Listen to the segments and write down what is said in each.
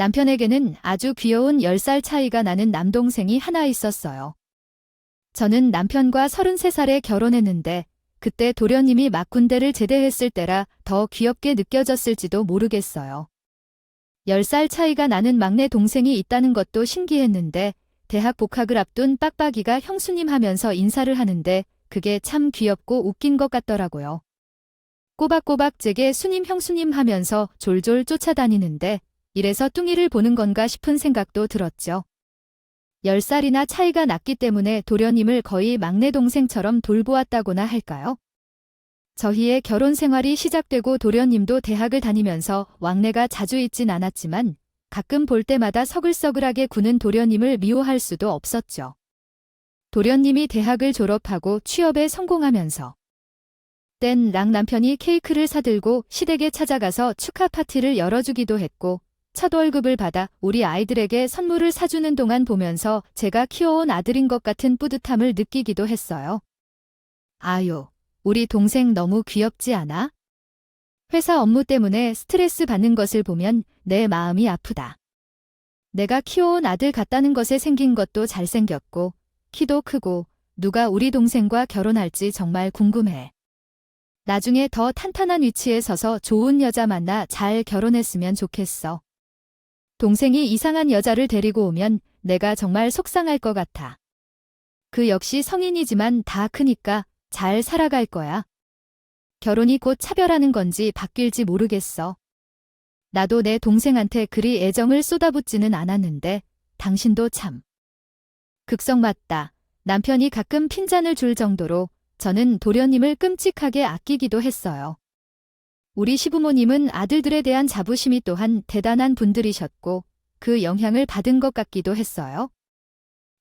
남편에게는 아주 귀여운 10살 차이가 나는 남동생이 하나 있었어요. 저는 남편과 33살에 결혼했는데 그때 도련님이 막 군대를 제대했을 때라 더 귀엽게 느껴졌을지도 모르겠어요. 10살 차이가 나는 막내 동생이 있다는 것도 신기했는데 대학 복학을 앞둔 빡빡이가 형수님 하면서 인사를 하는데 그게 참 귀엽고 웃긴 것 같더라고요. 꼬박꼬박 제게 수님 형수님 하면서 졸졸 쫓아다니는데 이래서 뚱이를 보는 건가 싶은 생각도 들었죠. 10살이나 차이가 났기 때문에 도련님을 거의 막내 동생처럼 돌보았다고나 할까요? 저희의 결혼 생활이 시작되고 도련님도 대학을 다니면서 왕래가 자주 있진 않았지만 가끔 볼 때마다 서글서글하게 구는 도련님을 미워할 수도 없었죠. 도련님이 대학을 졸업하고 취업에 성공하면서 땐랑 남편이 케이크를 사들고 시댁에 찾아가서 축하 파티를 열어주기도 했고 첫 월급을 받아 우리 아이들에게 선물을 사주는 동안 보면서 제가 키워온 아들인 것 같은 뿌듯함을 느끼기도 했어요. 아유, 우리 동생 너무 귀엽지 않아? 회사 업무 때문에 스트레스 받는 것을 보면 내 마음이 아프다. 내가 키워온 아들 같다는 것에 생긴 것도 잘생겼고 키도 크고 누가 우리 동생과 결혼할지 정말 궁금해. 나중에 더 탄탄한 위치에 서서 좋은 여자 만나 잘 결혼했으면 좋겠어. 동생이 이상한 여자를 데리고 오면 내가 정말 속상할 것 같아. 그 역시 성인이지만 다 크니까 잘 살아갈 거야. 결혼이 곧 차별하는 건지 바뀔지 모르겠어. 나도 내 동생한테 그리 애정을 쏟아붓지는 않았는데 당신도 참. 극성 맞다. 남편이 가끔 핀잔을 줄 정도로 저는 도련님을 끔찍하게 아끼기도 했어요. 우리 시부모님은 아들들에 대한 자부심이 또한 대단한 분들이셨고 그 영향을 받은 것 같기도 했어요.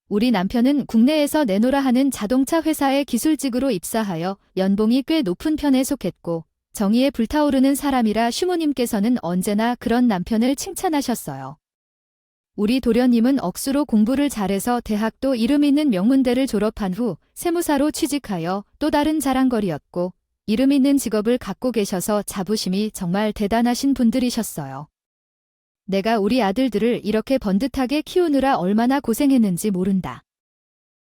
우리 남편은 국내에서 내노라 하는 자동차 회사에 기술직으로 입사하여 연봉이 꽤 높은 편에 속했고 정의에 불타오르는 사람이라 시모님께서는 언제나 그런 남편을 칭찬하셨어요. 우리 도련님은 억수로 공부를 잘해서 대학도 이름 있는 명문대를 졸업한 후 세무사로 취직하여 또 다른 자랑거리였고 이름 있는 직업을 갖고 계셔서 자부심이 정말 대단하신 분들이셨어요. 내가 우리 아들들을 이렇게 번듯하게 키우느라 얼마나 고생했는지 모른다.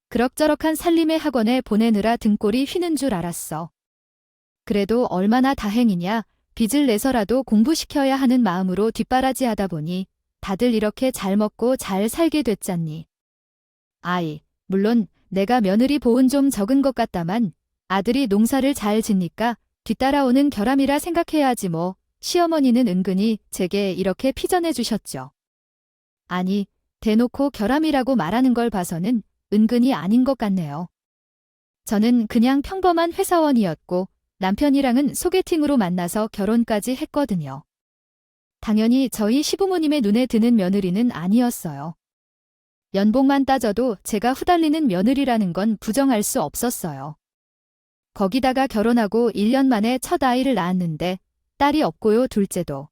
그럭저럭한 살림의 학원에 보내느라 등골이 휘는 줄 알았어. 그래도 얼마나 다행이냐, 빚을 내서라도 공부시켜야 하는 마음으로 뒷바라지하다 보니 다들 이렇게 잘 먹고 잘 살게 됐잖니. 아이, 물론 내가 며느리 보은 좀 적은 것 같다만 아들이 농사를 잘 짓니까 뒤따라오는 결함이라 생각해야 하지 뭐. 시어머니는 은근히 제게 이렇게 피전해 주셨죠. 아니, 대놓고 결함이라고 말하는 걸 봐서는 은근히 아닌 것 같네요. 저는 그냥 평범한 회사원이었고 남편이랑은 소개팅으로 만나서 결혼까지 했거든요. 당연히 저희 시부모님의 눈에 드는 며느리는 아니었어요. 연봉만 따져도 제가 후달리는 며느리라는 건 부정할 수 없었어요. 거기다가 결혼하고 1년 만에 첫 아이를 낳았는데 딸이 없고요, 둘째도.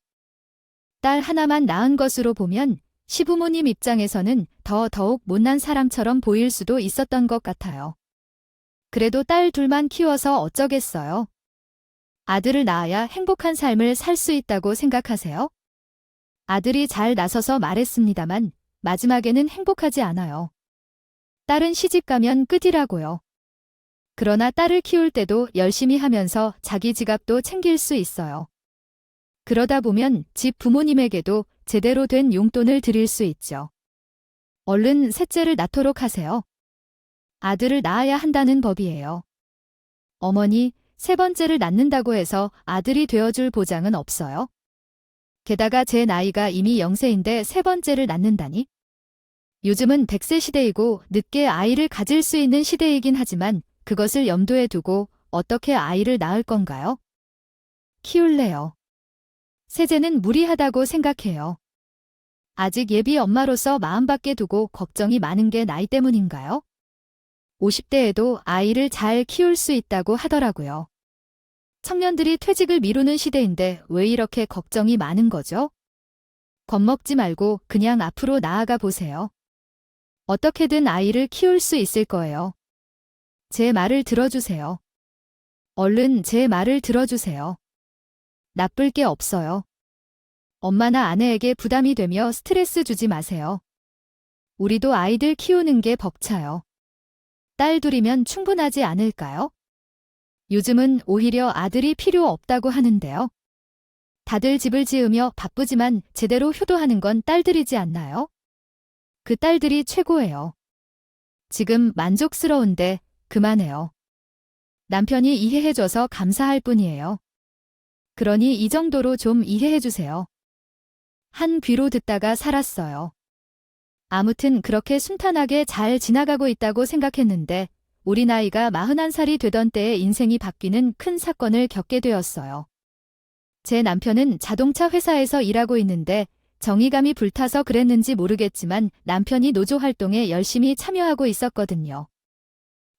딸 하나만 낳은 것으로 보면 시부모님 입장에서는 더욱 못난 사람처럼 보일 수도 있었던 것 같아요. 그래도 딸 둘만 키워서 어쩌겠어요. 아들을 낳아야 행복한 삶을 살 수 있다고 생각하세요? 아들이 잘 나서서 말했습니다만 마지막에는 행복하지 않아요. 딸은 시집가면 끝이라고요. 그러나 딸을 키울 때도 열심히 하면서 자기 지갑도 챙길 수 있어요. 그러다 보면 집 부모님에게도 제대로 된 용돈을 드릴 수 있죠. 얼른 셋째를 낳도록 하세요. 아들을 낳아야 한다는 법이에요. 어머니, 세 번째를 낳는다고 해서 아들이 되어줄 보장은 없어요. 게다가 제 나이가 이미 0세인데 세 번째를 낳는다니? 요즘은 100세 시대이고 늦게 아이를 가질 수 있는 시대이긴 하지만 그것을 염두에 두고 어떻게 아이를 낳을 건가요? 키울래요. 세제는 무리하다고 생각해요. 아직 예비 엄마로서 마음밖에 두고 걱정이 많은 게 나이 때문인가요? 50대에도 아이를 잘 키울 수 있다고 하더라고요. 청년들이 퇴직을 미루는 시대인데 왜 이렇게 걱정이 많은 거죠? 겁먹지 말고 그냥 앞으로 나아가 보세요. 어떻게든 아이를 키울 수 있을 거예요. 제 말을 들어주세요. 얼른 제 말을 들어주세요. 나쁠 게 없어요. 엄마나 아내에게 부담이 되며 스트레스 주지 마세요. 우리도 아이들 키우는 게 벅차요. 딸 둘이면 충분하지 않을까요? 요즘은 오히려 아들이 필요 없다고 하는데요. 다들 집을 지으며 바쁘지만 제대로 효도하는 건 딸들이지 않나요? 그 딸들이 최고예요. 지금 만족스러운데 그만해요. 남편이 이해해줘서 감사할 뿐이에요. 그러니 이 정도로 좀 이해해주세요. 한 귀로 듣다가 살았어요. 아무튼 그렇게 순탄하게 잘 지나가고 있다고 생각했는데 우리 나이가 41살이 되던 때에 인생이 바뀌는 큰 사건을 겪게 되었어요. 제 남편은 자동차 회사에서 일하고 있는데 정의감이 불타서 그랬는지 모르겠지만 남편이 노조 활동에 열심히 참여하고 있었거든요.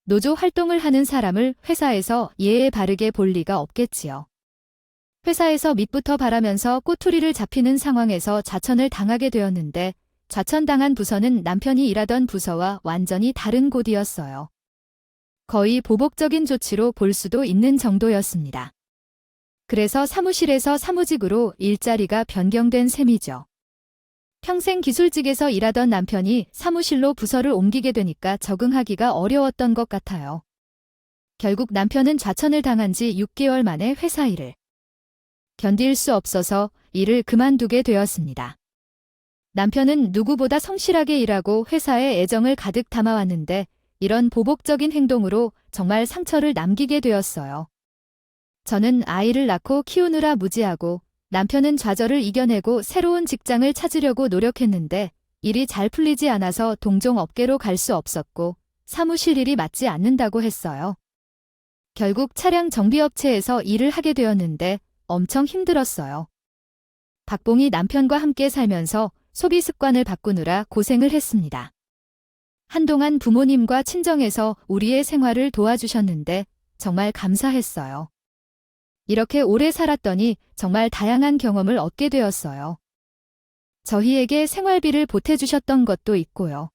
노조 활동을 하는 사람을 회사에서 예에 바르게 볼 리가 없겠지요. 회사에서 밑부터 바라면서 꼬투리를 잡히는 상황에서 좌천을 당하게 되었는데 좌천당한 부서는 남편이 일하던 부서와 완전히 다른 곳이었어요. 거의 보복적인 조치로 볼 수도 있는 정도였습니다. 그래서 사무실에서 사무직으로 일자리가 변경된 셈이죠. 평생 기술직에서 일하던 남편이 사무실로 부서를 옮기게 되니까 적응하기가 어려웠던 것 같아요. 결국 남편은 좌천을 당한 지 6개월 만에 회사 일을 견딜 수 없어서 일을 그만두게 되었습니다. 남편은 누구보다 성실하게 일하고 회사에 애정을 가득 담아왔는데 이런 보복적인 행동으로 정말 상처를 남기게 되었어요. 저는 아이를 낳고 키우느라 무지하고 남편은 좌절을 이겨내고 새로운 직장을 찾으려고 노력했는데 일이 잘 풀리지 않아서 동종 업계로 갈 수 없었고 사무실 일이 맞지 않는다고 했어요. 결국 차량 정비업체에서 일을 하게 되었는데 엄청 힘들었어요. 박봉이 남편과 함께 살면서 소비 습관을 바꾸느라 고생을 했습니다. 한동안 부모님과 친정에서 우리의 생활을 도와주셨는데 정말 감사했어요. 이렇게 오래 살았더니 정말 다양한 경험을 얻게 되었어요. 저희에게 생활비를 보태주셨던 것도 있고요.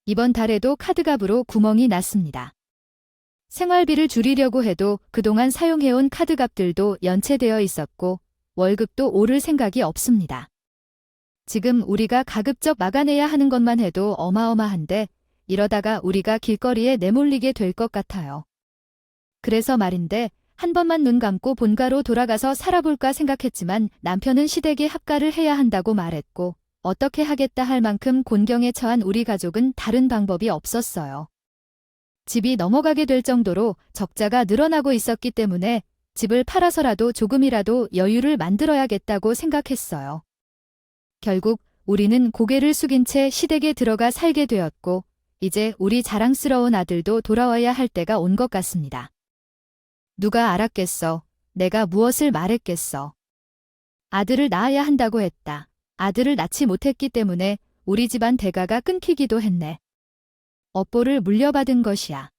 이번 달에도 카드값으로 구멍이 났습니다. 생활비를 줄이려고 해도 그동안 사용해온 카드값들도 연체되어 있었고 월급도 오를 생각이 없습니다. 지금 우리가 가급적 막아내야 하는 것만 해도 어마어마한데 이러다가 우리가 길거리에 내몰리게 될 것 같아요. 그래서 말인데 한 번만 눈 감고 본가로 돌아가서 살아볼까 생각했지만 남편은 시댁에 합가를 해야 한다고 말했고 어떻게 하겠다 할 만큼 곤경에 처한 우리 가족은 다른 방법이 없었어요. 집이 넘어가게 될 정도로 적자가 늘어나고 있었기 때문에 집을 팔아서라도 조금이라도 여유를 만들어야겠다고 생각했어요. 결국 우리는 고개를 숙인 채 시댁에 들어가 살게 되었고 이제 우리 자랑스러운 아들도 돌아와야 할 때가 온 것 같습니다. 누가 알았겠어. 내가 무엇을 말했겠어. 아들을 낳아야 한다고 했다. 아들을 낳지 못했기 때문에 우리 집안 대가가 끊기기도 했네. 업보를 물려받은 것이야.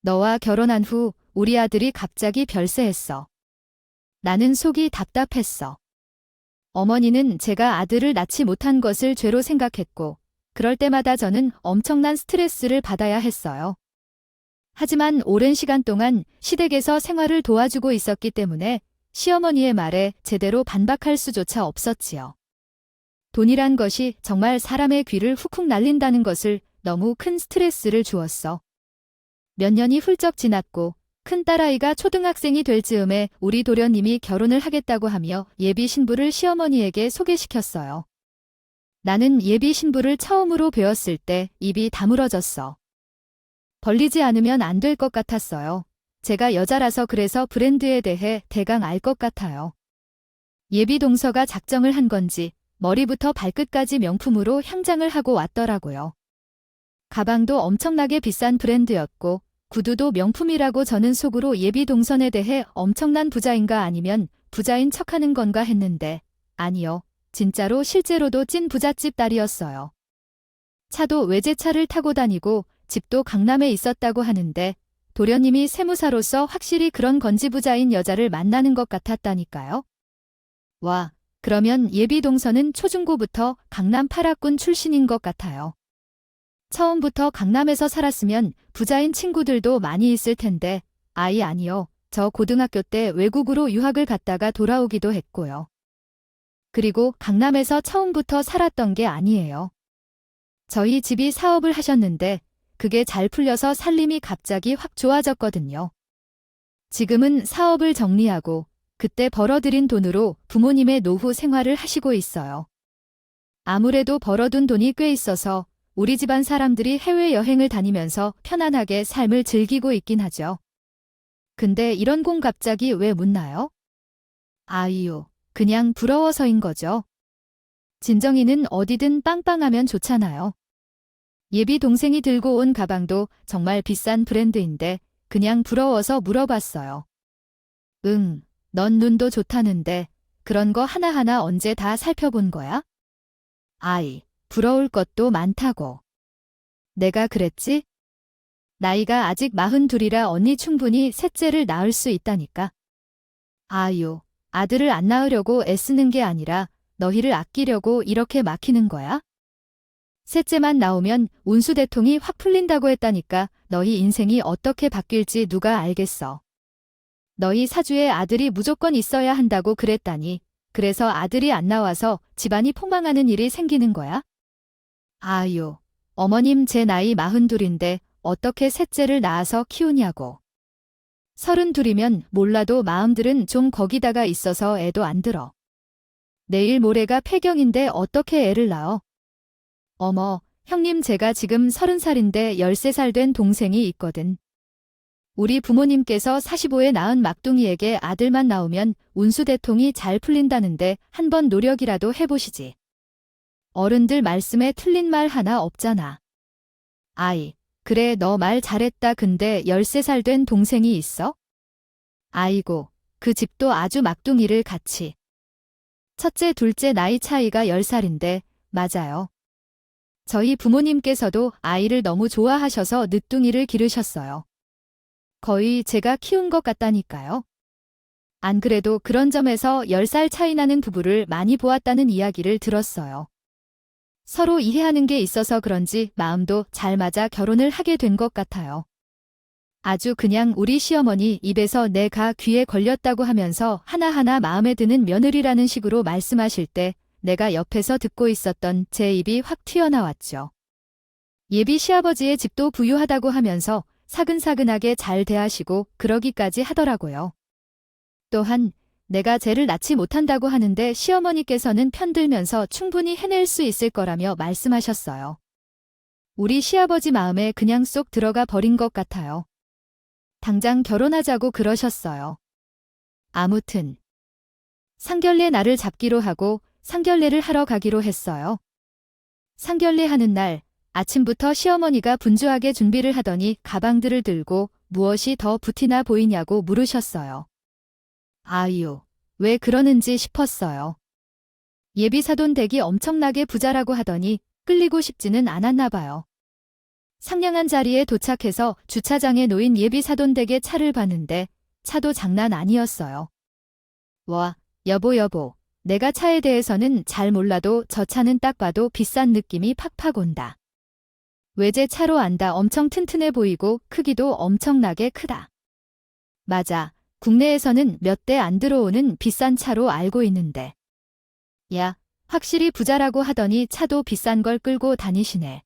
너와 결혼한 후 우리 아들이 갑자기 별세했어. 나는 속이 답답했어. 어머니는 제가 아들을 낳지 못한 것을 죄로 생각했고 그럴 때마다 저는 엄청난 스트레스를 받아야 했어요. 하지만 오랜 시간 동안 시댁에서 생활을 도와주고 있었기 때문에 시어머니의 말에 제대로 반박할 수조차 없었지요. 돈이란 것이 정말 사람의 귀를 훅훅 날린다는 것을 너무 큰 스트레스를 주었어. 몇 년이 훌쩍 지났고 큰 딸아이가 초등학생이 될 즈음에 우리 도련님이 결혼을 하겠다고 하며 예비 신부를 시어머니에게 소개시켰어요. 나는 예비 신부를 처음으로 뵈었을 때 입이 다물어졌어. 벌리지 않으면 안 될 것 같았어요. 제가 여자라서 그래서 브랜드에 대해 대강 알 것 같아요. 예비 동서가 작정을 한 건지 머리부터 발끝까지 명품으로 향장을 하고 왔더라고요. 가방도 엄청나게 비싼 브랜드였고 구두도 명품이라고 저는 속으로 예비 동선에 대해 엄청난 부자인가 아니면 부자인 척하는 건가 했는데 아니요. 진짜로 실제로도 찐 부잣집 딸이었어요. 차도 외제차를 타고 다니고 집도 강남에 있었다고 하는데 도련님이 세무사로서 확실히 그런 건지부자인 여자를 만나는 것 같았다니까요. 와, 그러면 예비 동서는 초중고부터 강남 8학군 출신인 것 같아요. 처음부터 강남에서 살았으면 부자인 친구들도 많이 있을 텐데 아니요. 저 고등학교 때 외국으로 유학을 갔다가 돌아오기도 했고요. 그리고 강남에서 처음부터 살았던 게 아니에요. 저희 집이 사업을 하셨는데 그게 잘 풀려서 살림이 갑자기 확 좋아졌거든요. 지금은 사업을 정리하고 그때 벌어들인 돈으로 부모님의 노후 생활을 하시고 있어요. 아무래도 벌어둔 돈이 꽤 있어서 우리 집안 사람들이 해외여행을 다니면서 편안하게 삶을 즐기고 있긴 하죠. 근데 이런 공 갑자기 왜 묻나요? 아이유, 그냥 부러워서인 거죠. 진정이는 어디든 빵빵하면 좋잖아요. 예비 동생이 들고 온 가방도 정말 비싼 브랜드인데 그냥 부러워서 물어봤어요. 응, 넌 눈도 좋다는데 그런 거 하나하나 언제 다 살펴본 거야? 아이, 부러울 것도 많다고. 내가 그랬지? 나이가 아직 42이라 언니 충분히 셋째를 낳을 수 있다니까. 아유, 아들을 안 낳으려고 애쓰는 게 아니라 너희를 아끼려고 이렇게 막히는 거야? 셋째만 나오면 운수대통이 확 풀린다고 했다니까. 너희 인생이 어떻게 바뀔지 누가 알겠어. 너희 사주에 아들이 무조건 있어야 한다고 그랬다니. 그래서 아들이 안 나와서 집안이 폭망하는 일이 생기는 거야? 아유, 어머님 제 나이 42인데 어떻게 셋째를 낳아서 키우냐고. 32이면 몰라도 마음들은 좀 거기다가 있어서 애도 안 들어. 내일 모레가 폐경인데 어떻게 애를 낳어? 어머, 형님 제가 지금 30살인데 13살 된 동생이 있거든. 우리 부모님께서 45에 낳은 막둥이에게 아들만 나오면 운수대통이 잘 풀린다는데 한번 노력이라도 해보시지. 어른들 말씀에 틀린 말 하나 없잖아. 아이, 그래 너 말 잘했다. 근데 13살 된 동생이 있어? 아이고, 그 집도 아주 막둥이를 같이. 첫째, 둘째 나이 차이가 10살인데, 맞아요. 저희 부모님께서도 아이를 너무 좋아하셔서 늦둥이를 기르셨어요. 거의 제가 키운 것 같다니까요. 안 그래도 그런 점에서 10살 차이 나는 부부를 많이 보았다는 이야기를 들었어요. 서로 이해하는 게 있어서 그런지 마음도 잘 맞아 결혼을 하게 된 것 같아요. 아주 그냥 우리 시어머니 입에서 내가 귀에 걸렸다고 하면서 하나하나 마음에 드는 며느리라는 식으로 말씀하실 때 내가 옆에서 듣고 있었던 제 입이 확 튀어나왔죠. 예비 시아버지의 집도 부유하다고 하면서 사근사근하게 잘 대하시고 그러기까지 하더라고요. 또한 내가 쟤를 낳지 못한다고 하는데 시어머니께서는 편들면서 충분히 해낼 수 있을 거라며 말씀하셨어요. 우리 시아버지 마음에 그냥 쏙 들어가 버린 것 같아요. 당장 결혼하자고 그러셨어요. 아무튼 상견례 날을 잡기로 하고 상견례를 하러 가기로 했어요. 상견례 하는 날 아침부터 시어머니가 분주하게 준비를 하더니 가방들을 들고 무엇이 더 부티나 보이냐고 물으셨어요. 아유, 왜 그러는지 싶었어요. 예비 사돈 댁이 엄청나게 부자라고 하더니 끌리고 싶지는 않았나 봐요. 상냥한 자리에 도착해서 주차장에 놓인 예비 사돈 댁의 차를 봤는데 차도 장난 아니었어요. 와, 여보, 내가 차에 대해서는 잘 몰라도 저 차는 딱 봐도 비싼 느낌이 팍팍 온다. 외제차로 안다. 엄청 튼튼해 보이고 크기도 엄청나게 크다. 맞아, 국내에서는 몇 대 안 들어오는 비싼 차로 알고 있는데. 야, 확실히 부자라고 하더니 차도 비싼 걸 끌고 다니시네.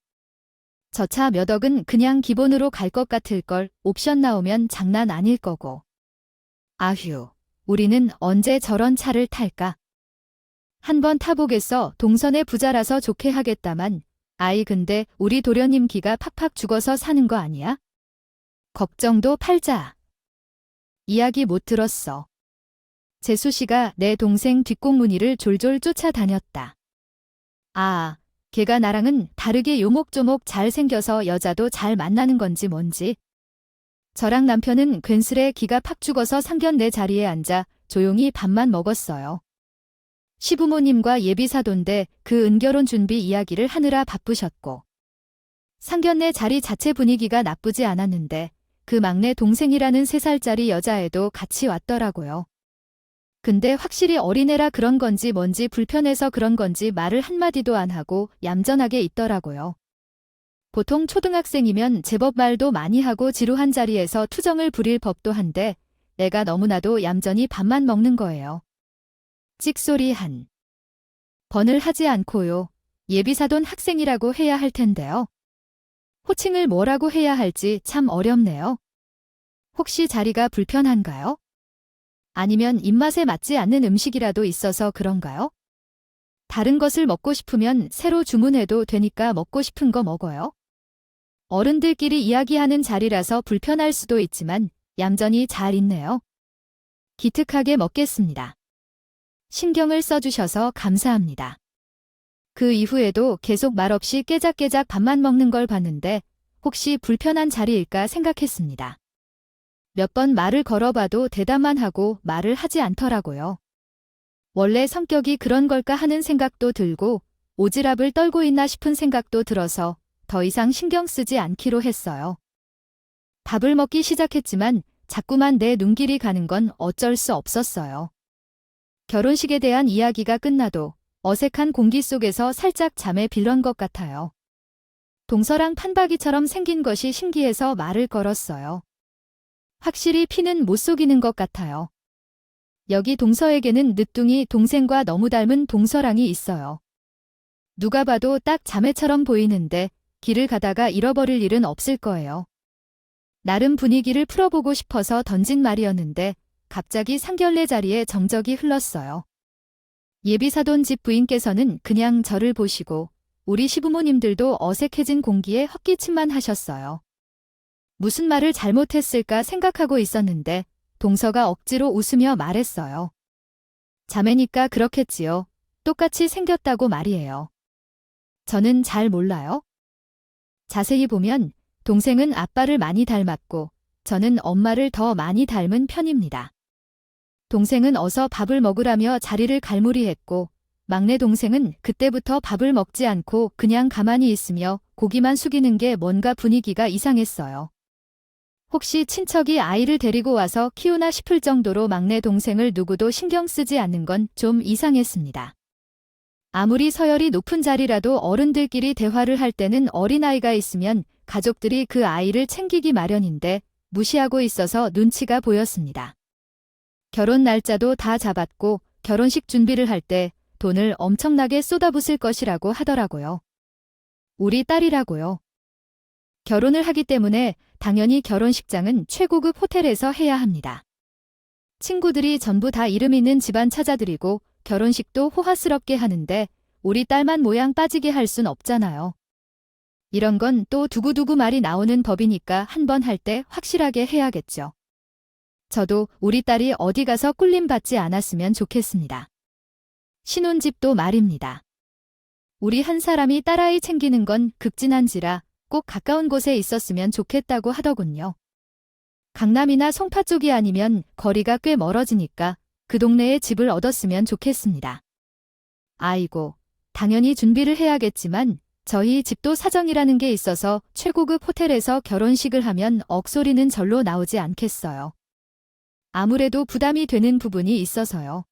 저 차 몇 억은 그냥 기본으로 갈 것 같을걸. 옵션 나오면 장난 아닐 거고. 아휴, 우리는 언제 저런 차를 탈까? 한번 타보겠어. 동선의 부자라서 좋게 하겠다만. 아이 근데 우리 도련님 기가 팍팍 죽어서 사는 거 아니야? 걱정도 팔자. 이야기 못 들었어. 재수 씨가 내 동생 뒷공무니를 졸졸 쫓아다녔다. 아, 걔가 나랑은 다르게 요목조목 잘생겨서 여자도 잘 만나는 건지 뭔지. 저랑 남편은 괜스레 기가 팍 죽어서 상견례 자리에 앉아 조용히 밥만 먹었어요. 시부모님과 예비사돈데 그 은결혼 준비 이야기를 하느라 바쁘셨고. 상견례 자리 자체 분위기가 나쁘지 않았는데 그 막내 동생이라는 3살짜리 여자애도 같이 왔더라고요. 근데 확실히 어린애라 그런 건지 뭔지 불편해서 그런 건지 말을 한마디도 안 하고 얌전하게 있더라고요. 보통 초등학생이면 제법 말도 많이 하고 지루한 자리에서 투정을 부릴 법도 한데 애가 너무나도 얌전히 밥만 먹는 거예요. 찍소리 한 번을 하지 않고요. 예비사돈 학생이라고 해야 할 텐데요. 호칭을 뭐라고 해야 할지 참 어렵네요. 혹시 자리가 불편한가요? 아니면 입맛에 맞지 않는 음식이라도 있어서 그런가요? 다른 것을 먹고 싶으면 새로 주문해도 되니까 먹고 싶은 거 먹어요. 어른들끼리 이야기하는 자리라서 불편할 수도 있지만 얌전히 잘 있네요. 기특하게 먹겠습니다. 신경을 써주셔서 감사합니다. 그 이후에도 계속 말없이 깨작깨작 밥만 먹는 걸 봤는데 혹시 불편한 자리일까 생각했습니다. 몇 번 말을 걸어봐도 대답만 하고 말을 하지 않더라고요. 원래 성격이 그런 걸까 하는 생각도 들고 오지랖을 떨고 있나 싶은 생각도 들어서 더 이상 신경 쓰지 않기로 했어요. 밥을 먹기 시작했지만 자꾸만 내 눈길이 가는 건 어쩔 수 없었어요. 결혼식에 대한 이야기가 끝나도 어색한 공기 속에서 살짝 잠에 빌런 것 같아요. 동서랑 판박이처럼 생긴 것이 신기해서 말을 걸었어요. 확실히 피는 못 속이는 것 같아요. 여기 동서에게는 늦둥이 동생과 너무 닮은 동서랑이 있어요. 누가 봐도 딱 자매처럼 보이는데 길을 가다가 잃어버릴 일은 없을 거예요. 나름 분위기를 풀어보고 싶어서 던진 말이었는데 갑자기 상견례 자리에 정적이 흘렀어요. 예비사돈 집 부인께서는 그냥 저를 보시고 우리 시부모님들도 어색해진 공기에 헛기침만 하셨어요. 무슨 말을 잘못했을까 생각하고 있었는데 동서가 억지로 웃으며 말했어요. 자매니까 그렇겠지요. 똑같이 생겼다고 말이에요. 저는 잘 몰라요. 자세히 보면 동생은 아빠를 많이 닮았고 저는 엄마를 더 많이 닮은 편입니다. 동생은 어서 밥을 먹으라며 자리를 갈무리했고 막내 동생은 그때부터 밥을 먹지 않고 그냥 가만히 있으며 고기만 숙이는 게 뭔가 분위기가 이상했어요. 혹시 친척이 아이를 데리고 와서 키우나 싶을 정도로 막내 동생을 누구도 신경 쓰지 않는 건 좀 이상했습니다. 아무리 서열이 높은 자리라도 어른들끼리 대화를 할 때는 어린아이가 있으면 가족들이 그 아이를 챙기기 마련인데 무시하고 있어서 눈치가 보였습니다. 결혼 날짜도 다 잡았고 결혼식 준비를 할 때 돈을 엄청나게 쏟아붓을 것이라고 하더라고요. 우리 딸이라고요. 결혼을 하기 때문에 당연히 결혼식장은 최고급 호텔에서 해야 합니다. 친구들이 전부 다 이름 있는 집안 찾아드리고 결혼식도 호화스럽게 하는데 우리 딸만 모양 빠지게 할 순 없잖아요. 이런 건 또 두고두고 말이 나오는 법이니까 한 번 할 때 확실하게 해야겠죠. 저도 우리 딸이 어디 가서 꿀림받지 않았으면 좋겠습니다. 신혼집도 말입니다. 우리 한 사람이 딸아이 챙기는 건 극진한지라 꼭 가까운 곳에 있었으면 좋겠다고 하더군요. 강남이나 송파 쪽이 아니면 거리가 꽤 멀어지니까 그 동네에 집을 얻었으면 좋겠습니다. 아이고, 당연히 준비를 해야겠지만 저희 집도 사정이라는 게 있어서 최고급 호텔에서 결혼식을 하면 억소리는 절로 나오지 않겠어요. 아무래도 부담이 되는 부분이 있어서요.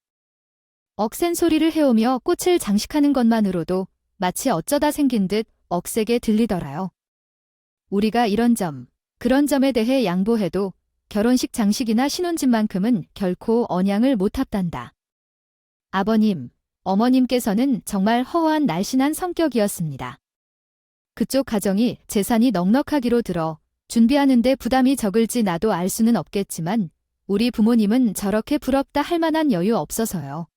억센 소리를 해오며 꽃을 장식하는 것만으로도 마치 어쩌다 생긴 듯 억세게 들리더라요. 우리가 이런 점, 그런 점에 대해 양보해도 결혼식 장식이나 신혼집만큼은 결코 언양을 못 합단다. 아버님, 어머님께서는 정말 허허한 날씬한 성격이었습니다. 그쪽 가정이 재산이 넉넉하기로 들어 준비하는데 부담이 적을지 나도 알 수는 없겠지만 우리 부모님은 저렇게 부럽다 할 만한 여유 없어서요.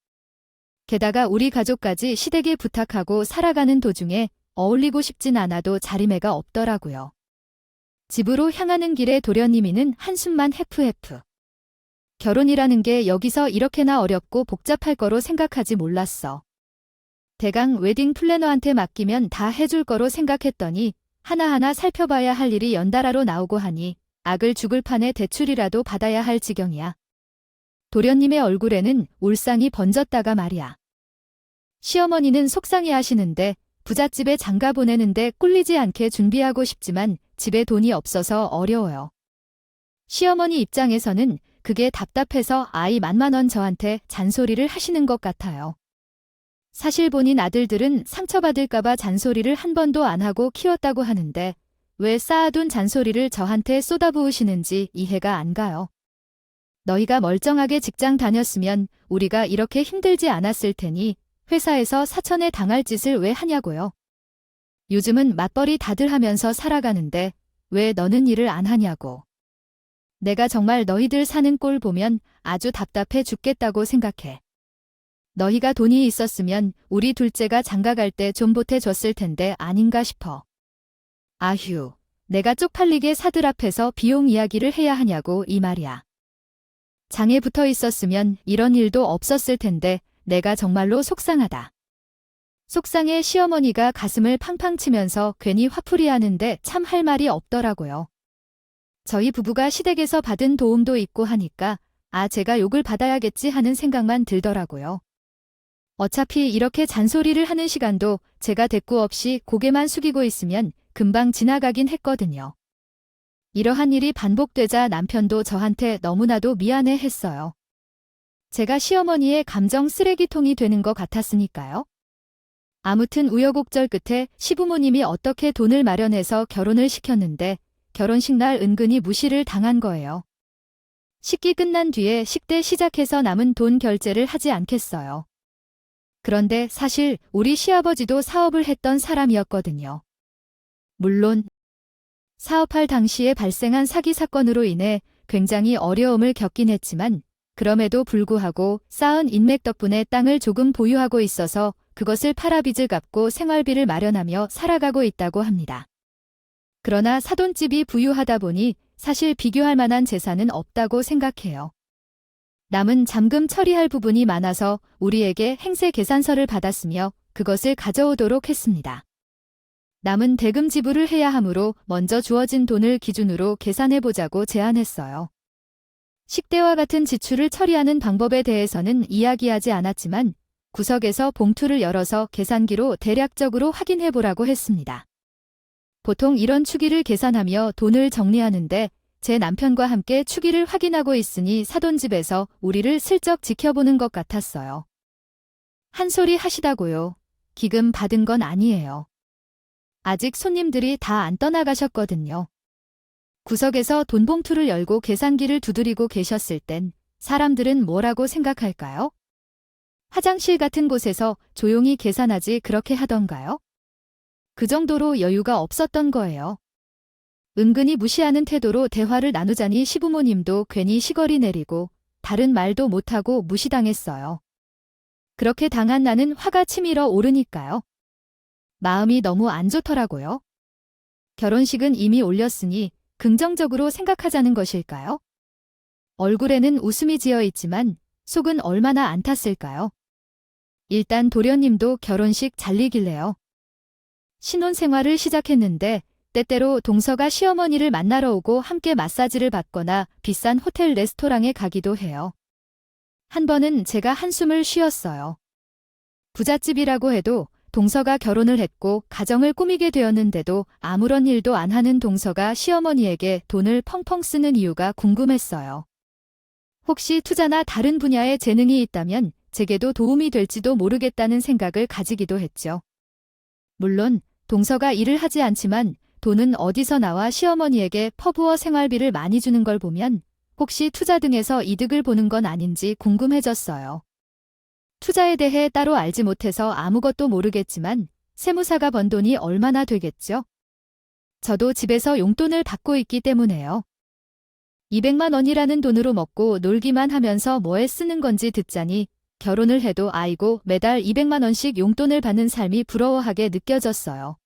게다가 우리 가족까지 시댁에 부탁하고 살아가는 도중에 어울리고 싶진 않아도 자리매가 없더라고요. 집으로 향하는 길에 도련님이는 한숨만 헤프헤프. 결혼이라는 게 여기서 이렇게나 어렵고 복잡할 거로 생각하지 몰랐어. 대강 웨딩 플래너한테 맡기면 다 해줄 거로 생각했더니 하나하나 살펴봐야 할 일이 연달아로 나오고 하니 악을 죽을 판에 대출이라도 받아야 할 지경이야. 도련님의 얼굴에는 울상이 번졌다가 말이야. 시어머니는 속상해하시는데 부잣집에 장가 보내는데 꿀리지 않게 준비하고 싶지만 집에 돈이 없어서 어려워요. 시어머니 입장에서는 그게 답답해서 아이 만만원 저한테 잔소리를 하시는 것 같아요. 사실 본인 아들들은 상처받을까봐 잔소리를 한 번도 안 하고 키웠다고 하는데 왜 쌓아둔 잔소리를 저한테 쏟아부으시는지 이해가 안 가요. 너희가 멀쩡하게 직장 다녔으면 우리가 이렇게 힘들지 않았을 테니 회사에서 사천에 당할 짓을 왜 하냐고요. 요즘은 맞벌이 다들 하면서 살아가는데 왜 너는 일을 안 하냐고. 내가 정말 너희들 사는 꼴 보면 아주 답답해 죽겠다고 생각해. 너희가 돈이 있었으면 우리 둘째가 장가갈 때 좀 보태줬을 텐데 아닌가 싶어. 아휴, 내가 쪽팔리게 사들 앞에서 비용 이야기를 해야 하냐고 이 말이야. 장에 붙어 있었으면 이런 일도 없었을 텐데 내가 정말로 속상하다. 속상해 시어머니가 가슴을 팡팡 치면서 괜히 화풀이 하는데 참 할 말이 없더라고요. 저희 부부가 시댁에서 받은 도움도 있고 하니까 제가 욕을 받아야겠지 하는 생각만 들더라고요. 어차피 이렇게 잔소리를 하는 시간도 제가 대꾸 없이 고개만 숙이고 있으면 금방 지나가긴 했거든요. 이러한 일이 반복되자 남편도 저한테 너무나도 미안해 했어요. 제가 시어머니의 감정 쓰레기통이 되는 것 같았으니까요. 아무튼 우여곡절 끝에 시부모님이 어떻게 돈을 마련해서 결혼을 시켰는데 결혼식 날 은근히 무시를 당한 거예요. 식기 끝난 뒤에 식대 시작해서 남은 돈 결제를 하지 않겠어요. 그런데 사실 우리 시아버지도 사업을 했던 사람이었거든요. 물론 사업할 당시에 발생한 사기 사건으로 인해 굉장히 어려움을 겪긴 했지만 그럼에도 불구하고 쌓은 인맥 덕분에 땅을 조금 보유하고 있어서 그것을 팔아 빚을 갚고 생활비를 마련하며 살아가고 있다고 합니다. 그러나 사돈집이 부유하다 보니 사실 비교할 만한 재산은 없다고 생각해요. 남은 잠금 처리할 부분이 많아서 우리에게 행세 계산서를 받았으며 그것을 가져오도록 했습니다. 남은 대금 지불을 해야 하므로 먼저 주어진 돈을 기준으로 계산해보자고 제안했어요. 식대와 같은 지출을 처리하는 방법에 대해서는 이야기하지 않았지만 구석에서 봉투를 열어서 계산기로 대략적으로 확인해보라고 했습니다. 보통 이런 추기를 계산하며 돈을 정리하는데 제 남편과 함께 추기를 확인하고 있으니 사돈집에서 우리를 슬쩍 지켜보는 것 같았어요. 한 소리 하시다고요. 기금 받은 건 아니에요. 아직 손님들이 다 안 떠나가셨거든요. 구석에서 돈 봉투를 열고 계산기를 두드리고 계셨을 땐 사람들은 뭐라고 생각할까요? 화장실 같은 곳에서 조용히 계산하지 그렇게 하던가요? 그 정도로 여유가 없었던 거예요. 은근히 무시하는 태도로 대화를 나누자니 시부모님도 괜히 시거리 내리고 다른 말도 못하고 무시당했어요. 그렇게 당한 나는 화가 치밀어 오르니까요. 마음이 너무 안 좋더라고요. 결혼식은 이미 올렸으니 긍정적으로 생각하자는 것일까요? 얼굴에는 웃음이 지어 있지만 속은 얼마나 안 탔을까요? 일단 도련님도 결혼식 잘리길래요. 신혼생활을 시작했는데 때때로 동서가 시어머니를 만나러 오고 함께 마사지를 받거나 비싼 호텔 레스토랑에 가기도 해요. 한 번은 제가 한숨을 쉬었어요. 부잣집이라고 해도 동서가 결혼을 했고 가정을 꾸미게 되었는데도 아무런 일도 안 하는 동서가 시어머니에게 돈을 펑펑 쓰는 이유가 궁금했어요. 혹시 투자나 다른 분야에 재능이 있다면 제게도 도움이 될지도 모르겠다는 생각을 가지기도 했죠. 물론 동서가 일을 하지 않지만 돈은 어디서 나와 시어머니에게 퍼부어 생활비를 많이 주는 걸 보면 혹시 투자 등에서 이득을 보는 건 아닌지 궁금해졌어요. 투자에 대해 따로 알지 못해서 아무것도 모르겠지만 세무사가 번 돈이 얼마나 되겠죠? 저도 집에서 용돈을 받고 있기 때문에요. 200만 원이라는 돈으로 먹고 놀기만 하면서 뭐에 쓰는 건지 듣자니 결혼을 해도 아이고 매달 200만 원씩 용돈을 받는 삶이 부러워하게 느껴졌어요.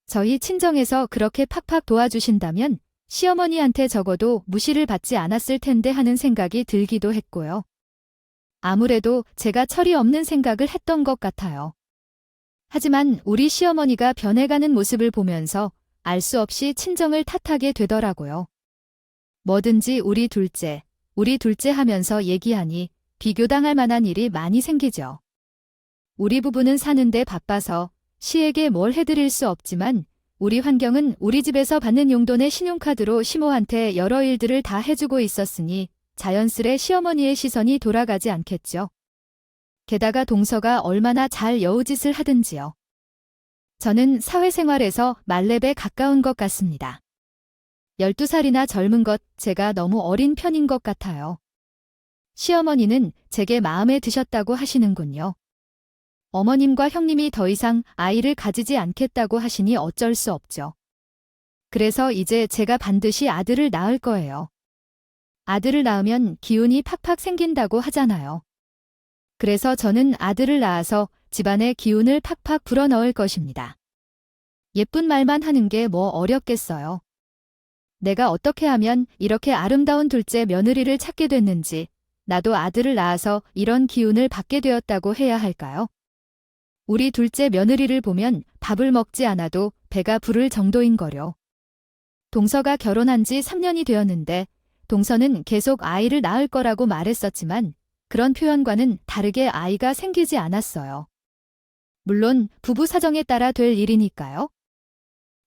저희 친정에서 그렇게 팍팍 도와주신다면 시어머니한테 적어도 무시를 받지 않았을 텐데 하는 생각이 들기도 했고요. 아무래도 제가 철이 없는 생각을 했던 것 같아요. 하지만 우리 시어머니가 변해가는 모습을 보면서 알 수 없이 친정을 탓하게 되더라고요. 뭐든지 우리 둘째 하면서 얘기하니 비교당할 만한 일이 많이 생기죠. 우리 부부는 사는데 바빠서 시에게 뭘 해드릴 수 없지만 우리 환경은 우리 집에서 받는 용돈의 신용카드로 시모한테 여러 일들을 다 해주고 있었으니 자연스레 시어머니의 시선이 돌아가지 않겠죠. 게다가 동서가 얼마나 잘 여우짓을 하든지요. 저는 사회생활에서 말렙에 가까운 것 같습니다. 12살이나 젊은 것 제가 너무 어린 편인 것 같아요. 시어머니는 제게 마음에 드셨다고 하시는군요. 어머님과 형님이 더 이상 아이를 가지지 않겠다고 하시니 어쩔 수 없죠. 그래서 이제 제가 반드시 아들을 낳을 거예요. 아들을 낳으면 기운이 팍팍 생긴다고 하잖아요. 그래서 저는 아들을 낳아서 집안에 기운을 팍팍 불어넣을 것입니다. 예쁜 말만 하는 게 뭐 어렵겠어요. 내가 어떻게 하면 이렇게 아름다운 둘째 며느리를 찾게 됐는지, 나도 아들을 낳아서 이런 기운을 받게 되었다고 해야 할까요? 우리 둘째 며느리를 보면 밥을 먹지 않아도 배가 부를 정도인 거려. 동서가 결혼한 지 3년이 되었는데 동서는 계속 아이를 낳을 거라고 말했었지만 그런 표현과는 다르게 아이가 생기지 않았어요. 물론 부부 사정에 따라 될 일이니까요.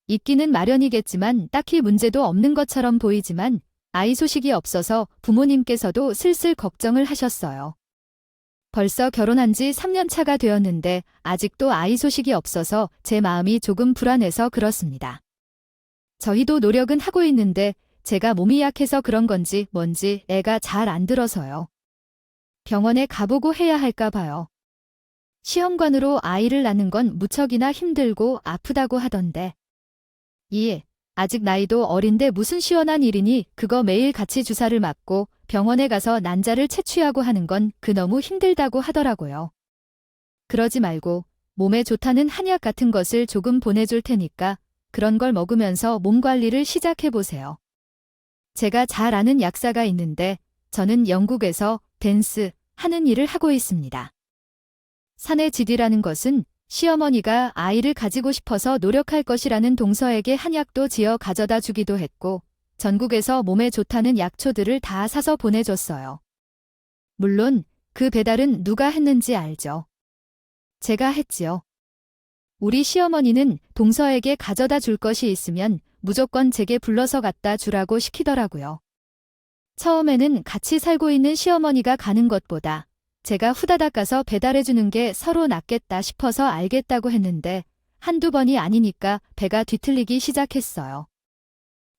있기는 마련이겠지만 딱히 문제도 없는 것처럼 보이지만 아이 소식이 없어서 부모님께서도 슬슬 걱정을 하셨어요. 벌써 결혼한 지 3년 차가 되었는데 아직도 아이 소식이 없어서 제 마음이 조금 불안해서 그렇습니다. 저희도 노력은 하고 있는데 제가 몸이 약해서 그런 건지 뭔지 애가 잘 안 들어서요. 병원에 가보고 해야 할까 봐요. 시험관으로 아이를 낳는 건 무척이나 힘들고 아프다고 하던데. 아직 나이도 어린데 무슨 시원한 일이니 그거 매일 같이 주사를 맞고 병원에 가서 난자를 채취하고 하는 건 그너무 힘들다고 하더라고요. 그러지 말고 몸에 좋다는 한약 같은 것을 조금 보내줄 테니까 그런 걸 먹으면서 몸 관리를 시작해보세요. 제가 잘 아는 약사가 있는데 저는 영국에서 댄스 하는 일을 하고 있습니다. 사내 지디라는 것은 시어머니가 아이를 가지고 싶어서 노력할 것이라는 동서에게 한약도 지어 가져다 주기도 했고 전국에서 몸에 좋다는 약초들을 다 사서 보내줬어요. 물론 그 배달은 누가 했는지 알죠? 제가 했지요. 우리 시어머니는 동서에게 가져다 줄 것이 있으면 무조건 제게 불러서 갖다 주라고 시키더라고요. 처음에는 같이 살고 있는 시어머니가 가는 것보다 제가 후다닥 가서 배달해주는 게 서로 낫겠다 싶어서 알겠다고 했는데 한두 번이 아니니까 배가 뒤틀리기 시작했어요.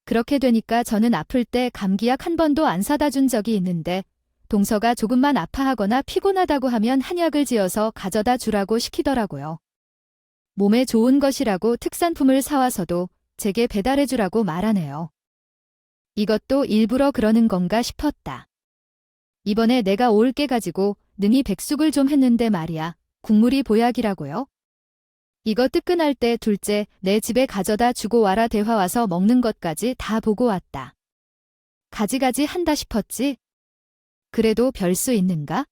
그렇게 되니까 저는 아플 때 감기약 한 번도 안 사다 준 적이 있는데 동서가 조금만 아파하거나 피곤하다고 하면 한약을 지어서 가져다 주라고 시키더라고요. 몸에 좋은 것이라고 특산품을 사와서도 제게 배달해주라고 말하네요. 이것도 일부러 그러는 건가 싶었다. 이번에 내가 올 게 가지고 능이 백숙을 좀 했는데 말이야. 국물이 보약이라고요? 이거 뜨끈할 때 둘째 내 집에 가져다 주고 와라 대화 와서 먹는 것까지 다 보고 왔다. 가지가지 한다 싶었지? 그래도 별 수 있는가?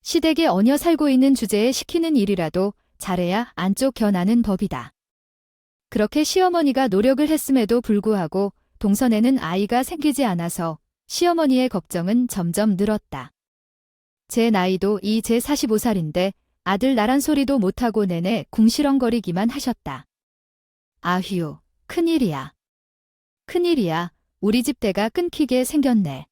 시댁에 얹어 살고 있는 주제에 시키는 일이라도 잘해야 안쪽 겨나는 법이다. 그렇게 시어머니가 노력을 했음에도 불구하고 동선에는 아이가 생기지 않아서 시어머니의 걱정은 점점 늘었다. 제 나이도 이제 45살인데 아들 나란 소리도 못하고 내내 궁시렁거리기만 하셨다. 아휴, 큰일이야. 큰일이야. 우리 집 대가 끊기게 생겼네.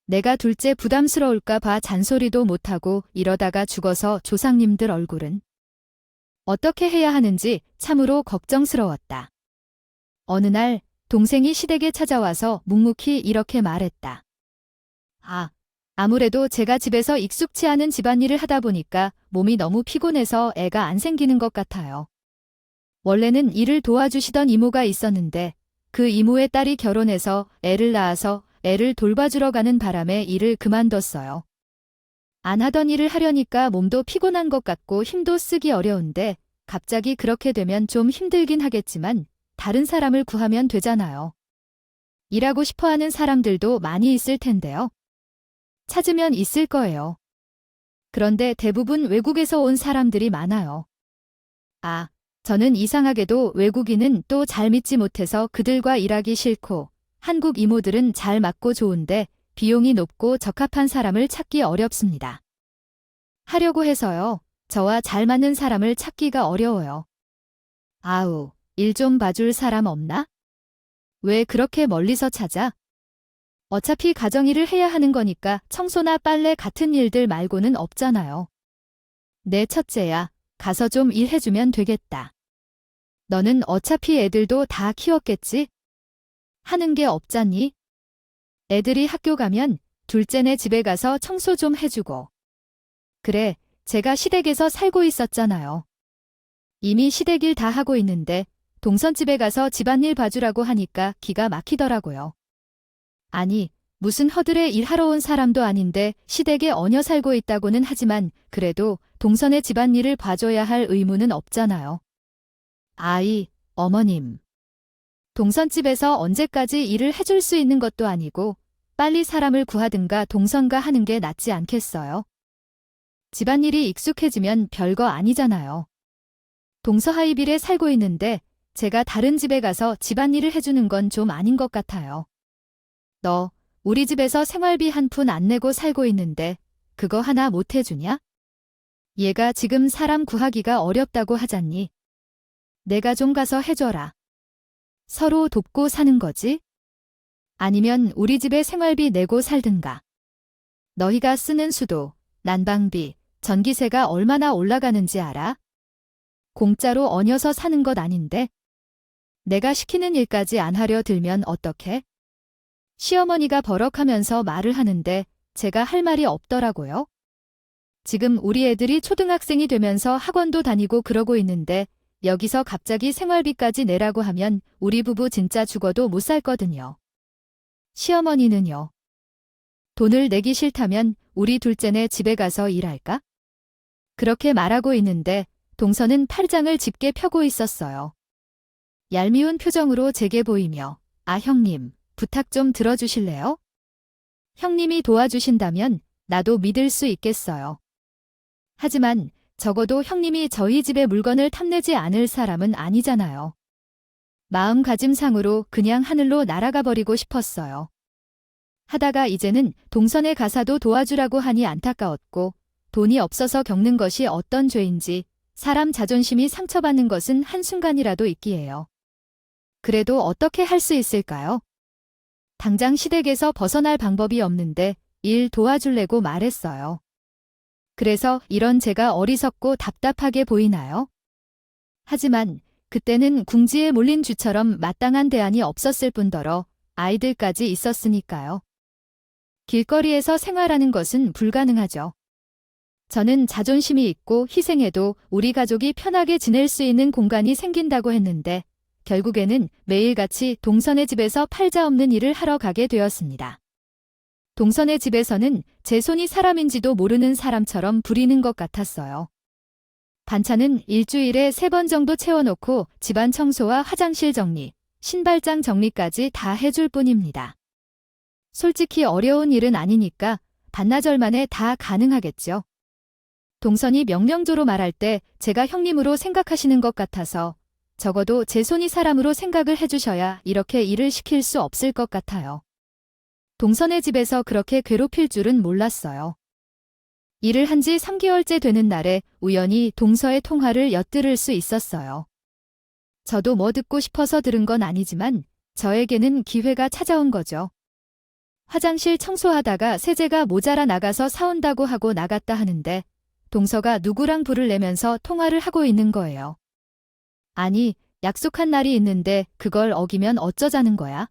내가 둘째 부담스러울까 봐 잔소리도 못하고 이러다가 죽어서 조상님들 얼굴은 어떻게 해야 하는지 참으로 걱정스러웠다. 어느 날 동생이 시댁에 찾아와서 묵묵히 이렇게 말했다. 아무래도 제가 집에서 익숙치 않은 집안일을 하다 보니까 몸이 너무 피곤해서 애가 안 생기는 것 같아요. 원래는 일을 도와주시던 이모가 있었는데 그 이모의 딸이 결혼해서 애를 낳아서 애를 돌봐주러 가는 바람에 일을 그만뒀어요. 안 하던 일을 하려니까 몸도 피곤한 것 같고 힘도 쓰기 어려운데 갑자기 그렇게 되면 좀 힘들긴 하겠지만 다른 사람을 구하면 되잖아요. 일하고 싶어하는 사람들도 많이 있을 텐데요. 찾으면 있을 거예요. 그런데 대부분 외국에서 온 사람들이 많아요. 저는 이상하게도 외국인은 또 잘 믿지 못해서 그들과 일하기 싫고 한국 이모들은 잘 맞고 좋은데 비용이 높고 적합한 사람을 찾기 어렵습니다. 하려고 해서요. 저와 잘 맞는 사람을 찾기가 어려워요. 일 좀 봐줄 사람 없나? 왜 그렇게 멀리서 찾아? 어차피 가정일을 해야 하는 거니까 청소나 빨래 같은 일들 말고는 없잖아요. 내 첫째야, 가서 좀 일해주면 되겠다. 너는 어차피 애들도 다 키웠겠지? 하는 게 없잖니? 애들이 학교 가면 둘째네 집에 가서 청소 좀 해주고. 그래, 제가 시댁에서 살고 있었잖아요. 이미 시댁 일 다 하고 있는데 동선집에 가서 집안일 봐주라고 하니까 기가 막히더라고요. 아니, 무슨 허들에 일하러 온 사람도 아닌데 시댁에 얹혀 살고 있다고는 하지만 그래도 동선의 집안일을 봐줘야 할 의무는 없잖아요. 아이, 어머님. 동선집에서 언제까지 일을 해줄 수 있는 것도 아니고 빨리 사람을 구하든가 동선가 하는 게 낫지 않겠어요? 집안일이 익숙해지면 별거 아니잖아요. 동서하이빌에 살고 있는데 제가 다른 집에 가서 집안일을 해주는 건 좀 아닌 것 같아요. 너 우리 집에서 생활비 한 푼 안 내고 살고 있는데 그거 하나 못 해주냐? 얘가 지금 사람 구하기가 어렵다고 하잖니. 내가 좀 가서 해줘라. 서로 돕고 사는 거지? 아니면 우리 집에 생활비 내고 살든가. 너희가 쓰는 수도, 난방비, 전기세가 얼마나 올라가는지 알아? 공짜로 얹어서 사는 것 아닌데? 내가 시키는 일까지 안 하려 들면 어떡해? 시어머니가 버럭하면서 말을 하는데 제가 할 말이 없더라고요. 지금 우리 애들이 초등학생이 되면서 학원도 다니고 그러고 있는데 여기서 갑자기 생활비까지 내라고 하면 우리 부부 진짜 죽어도 못 살거든요. 시어머니는요. 돈을 내기 싫다면 우리 둘째네 집에 가서 일할까? 그렇게 말하고 있는데 동서는 팔짱을 짙게 펴고 있었어요. 얄미운 표정으로 제게 보이며 아 형님, 부탁 좀 들어주실래요? 형님이 도와주신다면 나도 믿을 수 있겠어요. 하지만 적어도 형님이 저희 집에 물건을 탐내지 않을 사람은 아니잖아요. 마음가짐상으로 그냥 하늘로 날아가 버리고 싶었어요. 하다가 이제는 동선의 가사도 도와주라고 하니 안타까웠고 돈이 없어서 겪는 것이 어떤 죄인지 사람 자존심이 상처받는 것은 한순간이라도 있기에요. 그래도 어떻게 할 수 있을까요? 당장 시댁에서 벗어날 방법이 없는데 일 도와줄래고 말했어요. 그래서 이런 제가 어리석고 답답하게 보이나요? 하지만 그때는 궁지에 몰린 쥐처럼 마땅한 대안이 없었을 뿐더러 아이들까지 있었으니까요. 길거리에서 생활하는 것은 불가능하죠. 저는 자존심이 있고 희생해도 우리 가족이 편하게 지낼 수 있는 공간이 생긴다고 했는데 결국에는 매일같이 동선의 집에서 팔자 없는 일을 하러 가게 되었습니다. 동선의 집에서는 제 손이 사람인지도 모르는 사람처럼 부리는 것 같았어요. 반찬은 일주일에 3번 정도 채워놓고 집안 청소와 화장실 정리, 신발장 정리까지 다 해줄 뿐입니다. 솔직히 어려운 일은 아니니까 반나절 만에 다 가능하겠죠. 동선이 명령조로 말할 때 제가 형님으로 생각하시는 것 같아서 적어도 제 손이 사람으로 생각을 해주셔야 이렇게 일을 시킬 수 없을 것 같아요. 동선의 집에서 그렇게 괴롭힐 줄은 몰랐어요. 일을 한 지 3개월째 되는 날에 우연히 동서의 통화를 엿들을 수 있었어요. 저도 뭐 듣고 싶어서 들은 건 아니지만 저에게는 기회가 찾아온 거죠. 화장실 청소하다가 세제가 모자라 나가서 사온다고 하고 나갔다 하는데 동서가 누구랑 부를 내면서 통화를 하고 있는 거예요. 아니, 약속한 날이 있는데 그걸 어기면 어쩌자는 거야?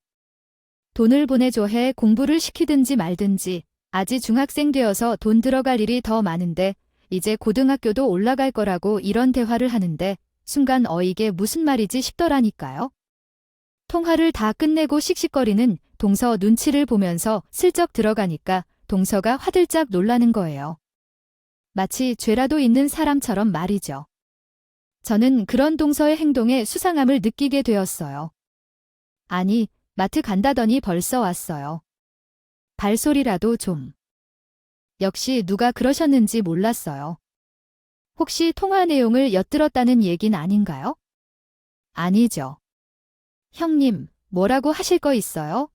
돈을 보내줘 해 공부를 시키든지 말든지 아직 중학생 되어서 돈 들어갈 일이 더 많은데 이제 고등학교도 올라갈 거라고 이런 대화를 하는데 순간 이게 무슨 말이지 싶더라니까요. 통화를 다 끝내고 씩씩거리는 동서 눈치를 보면서 슬쩍 들어가니까 동서가 화들짝 놀라는 거예요. 마치 죄라도 있는 사람처럼 말이죠. 저는 그런 동서의 행동에 수상함을 느끼게 되었어요. 아니, 마트 간다더니 벌써 왔어요. 발소리라도 좀. 역시 누가 그러셨는지 몰랐어요. 혹시 통화 내용을 엿들었다는 얘긴 아닌가요? 아니죠. 형님, 뭐라고 하실 거 있어요?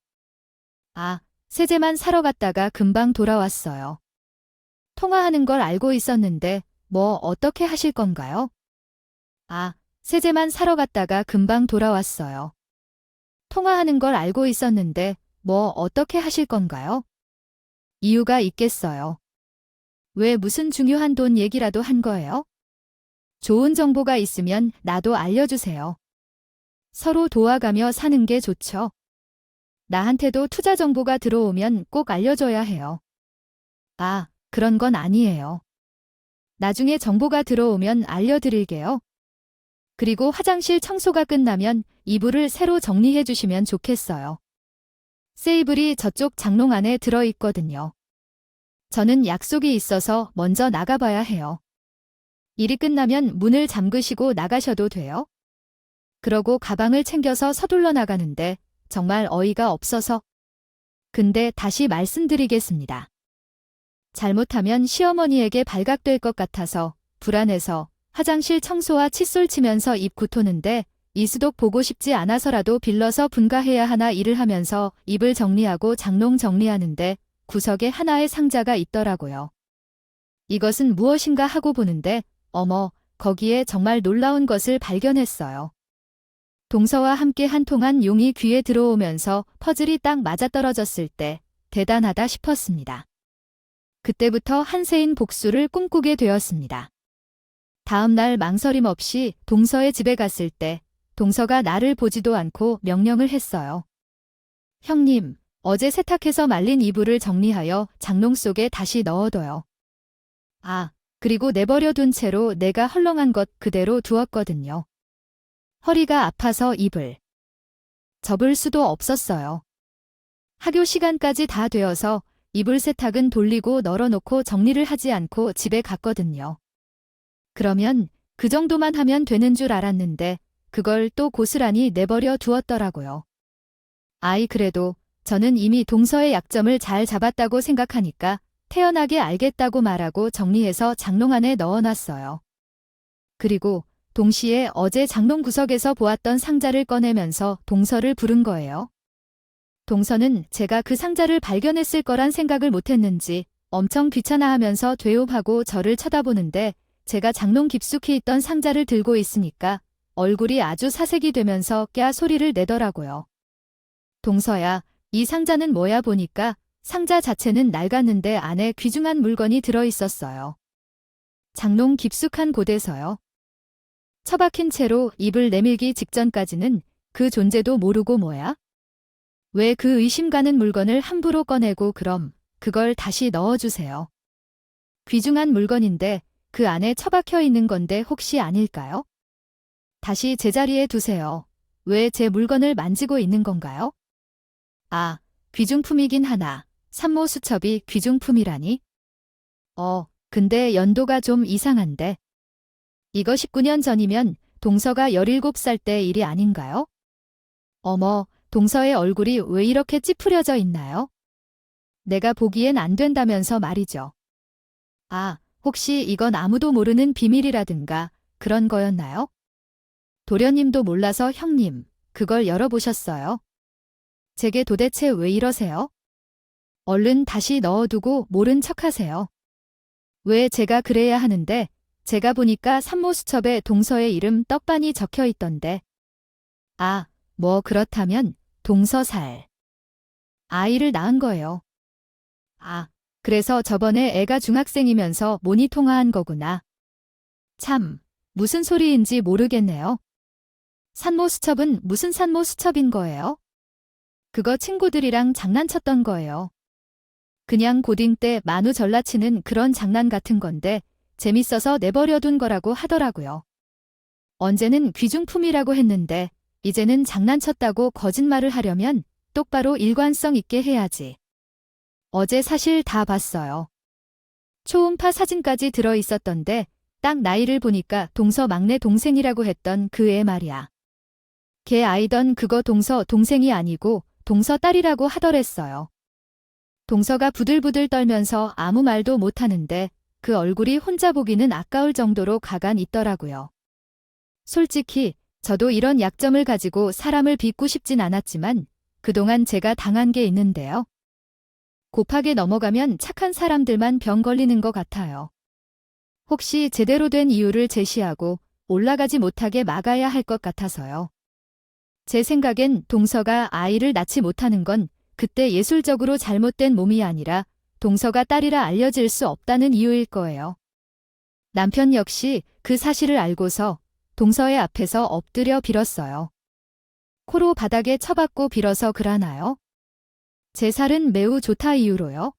아, 세제만 사러 갔다가 금방 돌아왔어요. 통화하는 걸 알고 있었는데 뭐 어떻게 하실 건가요? 아, 세제만 사러 갔다가 금방 돌아왔어요. 통화하는 걸 알고 있었는데 뭐 어떻게 하실 건가요? 이유가 있겠어요. 왜 무슨 중요한 돈 얘기라도 한 거예요? 좋은 정보가 있으면 나도 알려주세요. 서로 도와가며 사는 게 좋죠. 나한테도 투자 정보가 들어오면 꼭 알려줘야 해요. 아, 그런 건 아니에요. 나중에 정보가 들어오면 알려드릴게요. 그리고 화장실 청소가 끝나면 이불을 새로 정리해 주시면 좋겠어요. 세이블이 저쪽 장롱 안에 들어있거든요. 저는 약속이 있어서 먼저 나가봐야 해요. 일이 끝나면 문을 잠그시고 나가셔도 돼요. 그러고 가방을 챙겨서 서둘러 나가는데 정말 어이가 없어서. 근데 다시 말씀드리겠습니다. 잘못하면 시어머니에게 발각될 것 같아서 불안해서 화장실 청소와 칫솔 치면서 입 굳토는데 이수독 보고 싶지 않아서라도 빌러서 분가해야 하나 일을 하면서 입을 정리하고 장롱 정리하는데 구석에 하나의 상자가 있더라고요. 이것은 무엇인가 하고 보는데 어머, 거기에 정말 놀라운 것을 발견했어요. 동서와 함께 한통한 용이 귀에 들어오면서 퍼즐이 딱 맞아떨어졌을 때 대단하다 싶었습니다. 그때부터 한세인 복수를 꿈꾸게 되었습니다. 다음 날 망설임 없이 동서의 집에 갔을 때 동서가 나를 보지도 않고 명령을 했어요. 형님, 어제 세탁해서 말린 이불을 정리하여 장롱 속에 다시 넣어둬요. 아, 그리고 내버려 둔 채로 내가 헐렁한 것 그대로 두었거든요. 허리가 아파서 이불 접을 수도 없었어요. 학교 시간까지 다 되어서 이불 세탁은 돌리고 널어놓고 정리를 하지 않고 집에 갔거든요. 그러면 그 정도만 하면 되는 줄 알았는데 그걸 또 고스란히 내버려 두었더라고요. 아이 그래도 저는 이미 동서의 약점을 잘 잡았다고 생각하니까 태연하게 알겠다고 말하고 정리해서 장롱 안에 넣어놨어요. 그리고 동시에 어제 장롱 구석에서 보았던 상자를 꺼내면서 동서를 부른 거예요. 동서는 제가 그 상자를 발견했을 거란 생각을 못했는지 엄청 귀찮아하면서 되옵하고 저를 쳐다보는데 제가 장롱 깊숙이 있던 상자를 들고 있으니까 얼굴이 아주 사색이 되면서 꺄 소리를 내더라고요. 동서야, 이 상자는 뭐야 보니까 상자 자체는 낡았는데 안에 귀중한 물건이 들어있었어요. 장롱 깊숙한 곳에서요. 처박힌 채로 입을 내밀기 직전까지는 그 존재도 모르고 뭐야? 왜 그 의심 가는 물건을 함부로 꺼내고 그럼 그걸 다시 넣어주세요. 귀중한 물건인데 그 안에 처박혀 있는 건데 혹시 아닐까요? 다시 제자리에 두세요. 왜 제 물건을 만지고 있는 건가요? 아, 귀중품이긴 하나. 산모 수첩이 귀중품이라니? 근데 연도가 좀 이상한데. 이거 19년 전이면 동서가 17살 때 일이 아닌가요? 어머, 동서의 얼굴이 왜 이렇게 찌푸려져 있나요? 내가 보기엔 안 된다면서 말이죠. 아, 혹시 이건 아무도 모르는 비밀이라든가 그런 거였나요? 도련님도 몰라서 형님, 그걸 열어보셨어요? 제게 도대체 왜 이러세요? 얼른 다시 넣어두고 모른 척하세요. 왜 제가 그래야 하는데 제가 보니까 산모수첩에 동서의 이름 떡반이 적혀 있던데. 아, 뭐 그렇다면 동서살. 아이를 낳은 거예요. 아, 그래서 저번에 애가 중학생이면서 모니 통화한 거구나. 참, 무슨 소리인지 모르겠네요. 산모수첩은 무슨 산모수첩인 거예요? 그거 친구들이랑 장난쳤던 거예요. 그냥 고딩 때 만우 전라치는 그런 장난 같은 건데 재밌어서 내버려둔 거라고 하더라고요. 언제는 귀중품이라고 했는데 이제는 장난쳤다고 거짓말을 하려면 똑바로 일관성 있게 해야지. 어제 사실 다 봤어요. 초음파 사진까지 들어 있었던데 딱 나이를 보니까 동서 막내 동생이라고 했던 그 애 말이야. 걔 아이던 그거 동서 동생이 아니고 동서 딸이라고 하더랬어요. 동서가 부들부들 떨면서 아무 말도 못하는데 그 얼굴이 혼자 보기는 아까울 정도로 가간 있더라고요. 솔직히 저도 이런 약점을 가지고 사람을 빚고 싶진 않았지만 그동안 제가 당한 게 있는데요. 곱하게 넘어가면 착한 사람들만 병 걸리는 것 같아요. 혹시 제대로 된 이유를 제시하고 올라가지 못하게 막아야 할 것 같아서요. 제 생각엔 동서가 아이를 낳지 못하는 건 그때 예술적으로 잘못된 몸이 아니라 동서가 딸이라 알려질 수 없다는 이유일 거예요. 남편 역시 그 사실을 알고서 동서의 앞에서 엎드려 빌었어요. 코로 바닥에 쳐박고 빌어서 그러나요? 제 살은 매우 좋다 이유로요.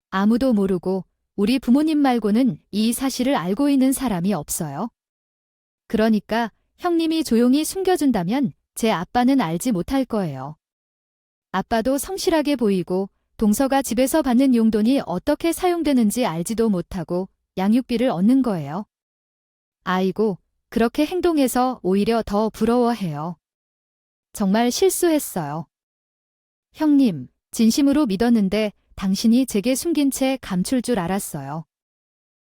아무도 모르고 우리 부모님 말고는 이 사실을 알고 있는 사람이 없어요. 그러니까 형님이 조용히 숨겨준다면 제 아빠는 알지 못할 거예요. 아빠도 성실하게 보이고 동서가 집에서 받는 용돈이 어떻게 사용되는지 알지도 못하고 양육비를 얻는 거예요. 아이고, 그렇게 행동해서 오히려 더 부러워해요. 정말 실수했어요. 형님, 진심으로 믿었는데 당신이 제게 숨긴 채 감출 줄 알았어요.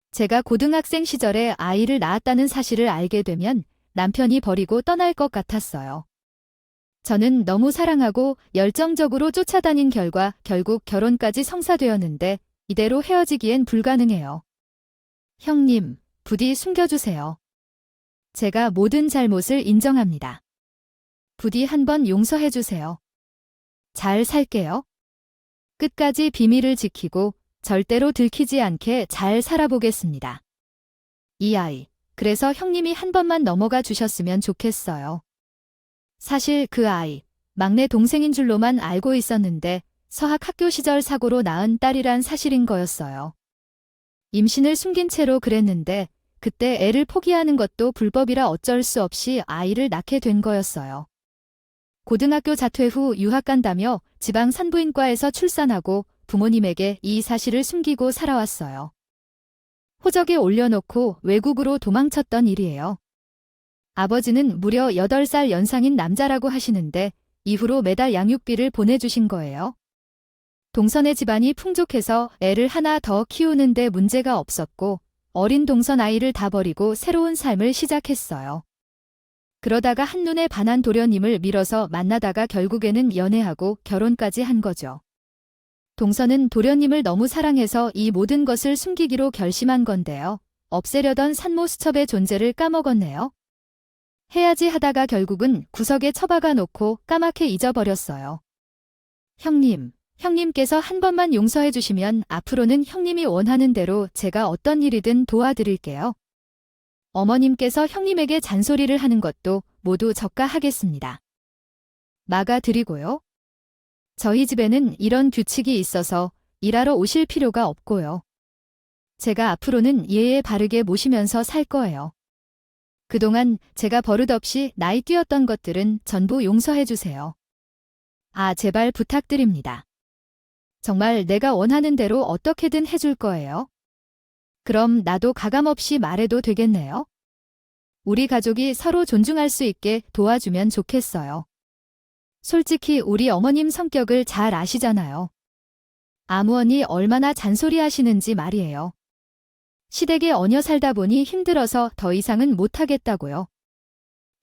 제가 고등학생 시절에 아이를 낳았다는 사실을 알게 되면 남편이 버리고 떠날 것 같았어요. 저는 너무 사랑하고 열정적으로 쫓아다닌 결과 결국 결혼까지 성사되었는데 이대로 헤어지기엔 불가능해요. 형님, 부디 숨겨주세요. 제가 모든 잘못을 인정합니다. 부디 한번 용서해주세요. 잘 살게요. 끝까지 비밀을 지키고 절대로 들키지 않게 잘 살아보겠습니다. 이 아이, 그래서 형님이 한 번만 넘어가 주셨으면 좋겠어요. 사실 그 아이, 막내 동생인 줄로만 알고 있었는데 서학 학교 시절 사고로 낳은 딸이란 사실인 거였어요. 임신을 숨긴 채로 그랬는데 그때 애를 포기하는 것도 불법이라 어쩔 수 없이 아이를 낳게 된 거였어요. 고등학교 자퇴 후 유학 간다며 지방 산부인과에서 출산하고 부모님에게 이 사실을 숨기고 살아왔어요. 호적에 올려놓고 외국으로 도망쳤던 일이에요. 아버지는 무려 8살 연상인 남자라고 하시는데 이후로 매달 양육비를 보내주신 거예요. 동선의 집안이 풍족해서 애를 하나 더 키우는데 문제가 없었고 어린 동선 아이를 다 버리고 새로운 삶을 시작했어요. 그러다가 한눈에 반한 도련님을 밀어서 만나다가 결국에는 연애하고 결혼까지 한 거죠. 동서는 도련님을 너무 사랑해서 이 모든 것을 숨기기로 결심한 건데요. 없애려던 산모 수첩의 존재를 까먹었네요. 해야지 하다가 결국은 구석에 처박아 놓고 까맣게 잊어버렸어요. 형님, 형님께서 한 번만 용서해 주시면 앞으로는 형님이 원하는 대로 제가 어떤 일이든 도와드릴게요. 어머님께서 형님에게 잔소리를 하는 것도 모두 적가하겠습니다. 막아드리고요. 저희 집에는 이런 규칙이 있어서 일하러 오실 필요가 없고요. 제가 앞으로는 예에 바르게 모시면서 살 거예요. 그동안 제가 버릇없이 나이 뛰었던 것들은 전부 용서해 주세요. 아, 제발 부탁드립니다. 정말 내가 원하는 대로 어떻게든 해줄 거예요. 그럼 나도 가감없이 말해도 되겠네요. 우리 가족이 서로 존중할 수 있게 도와주면 좋겠어요. 솔직히 우리 어머님 성격을 잘 아시잖아요. 아무언니 얼마나 잔소리하시는지 말이에요. 시댁에 얹여 살다 보니 힘들어서 더 이상은 못하겠다고요.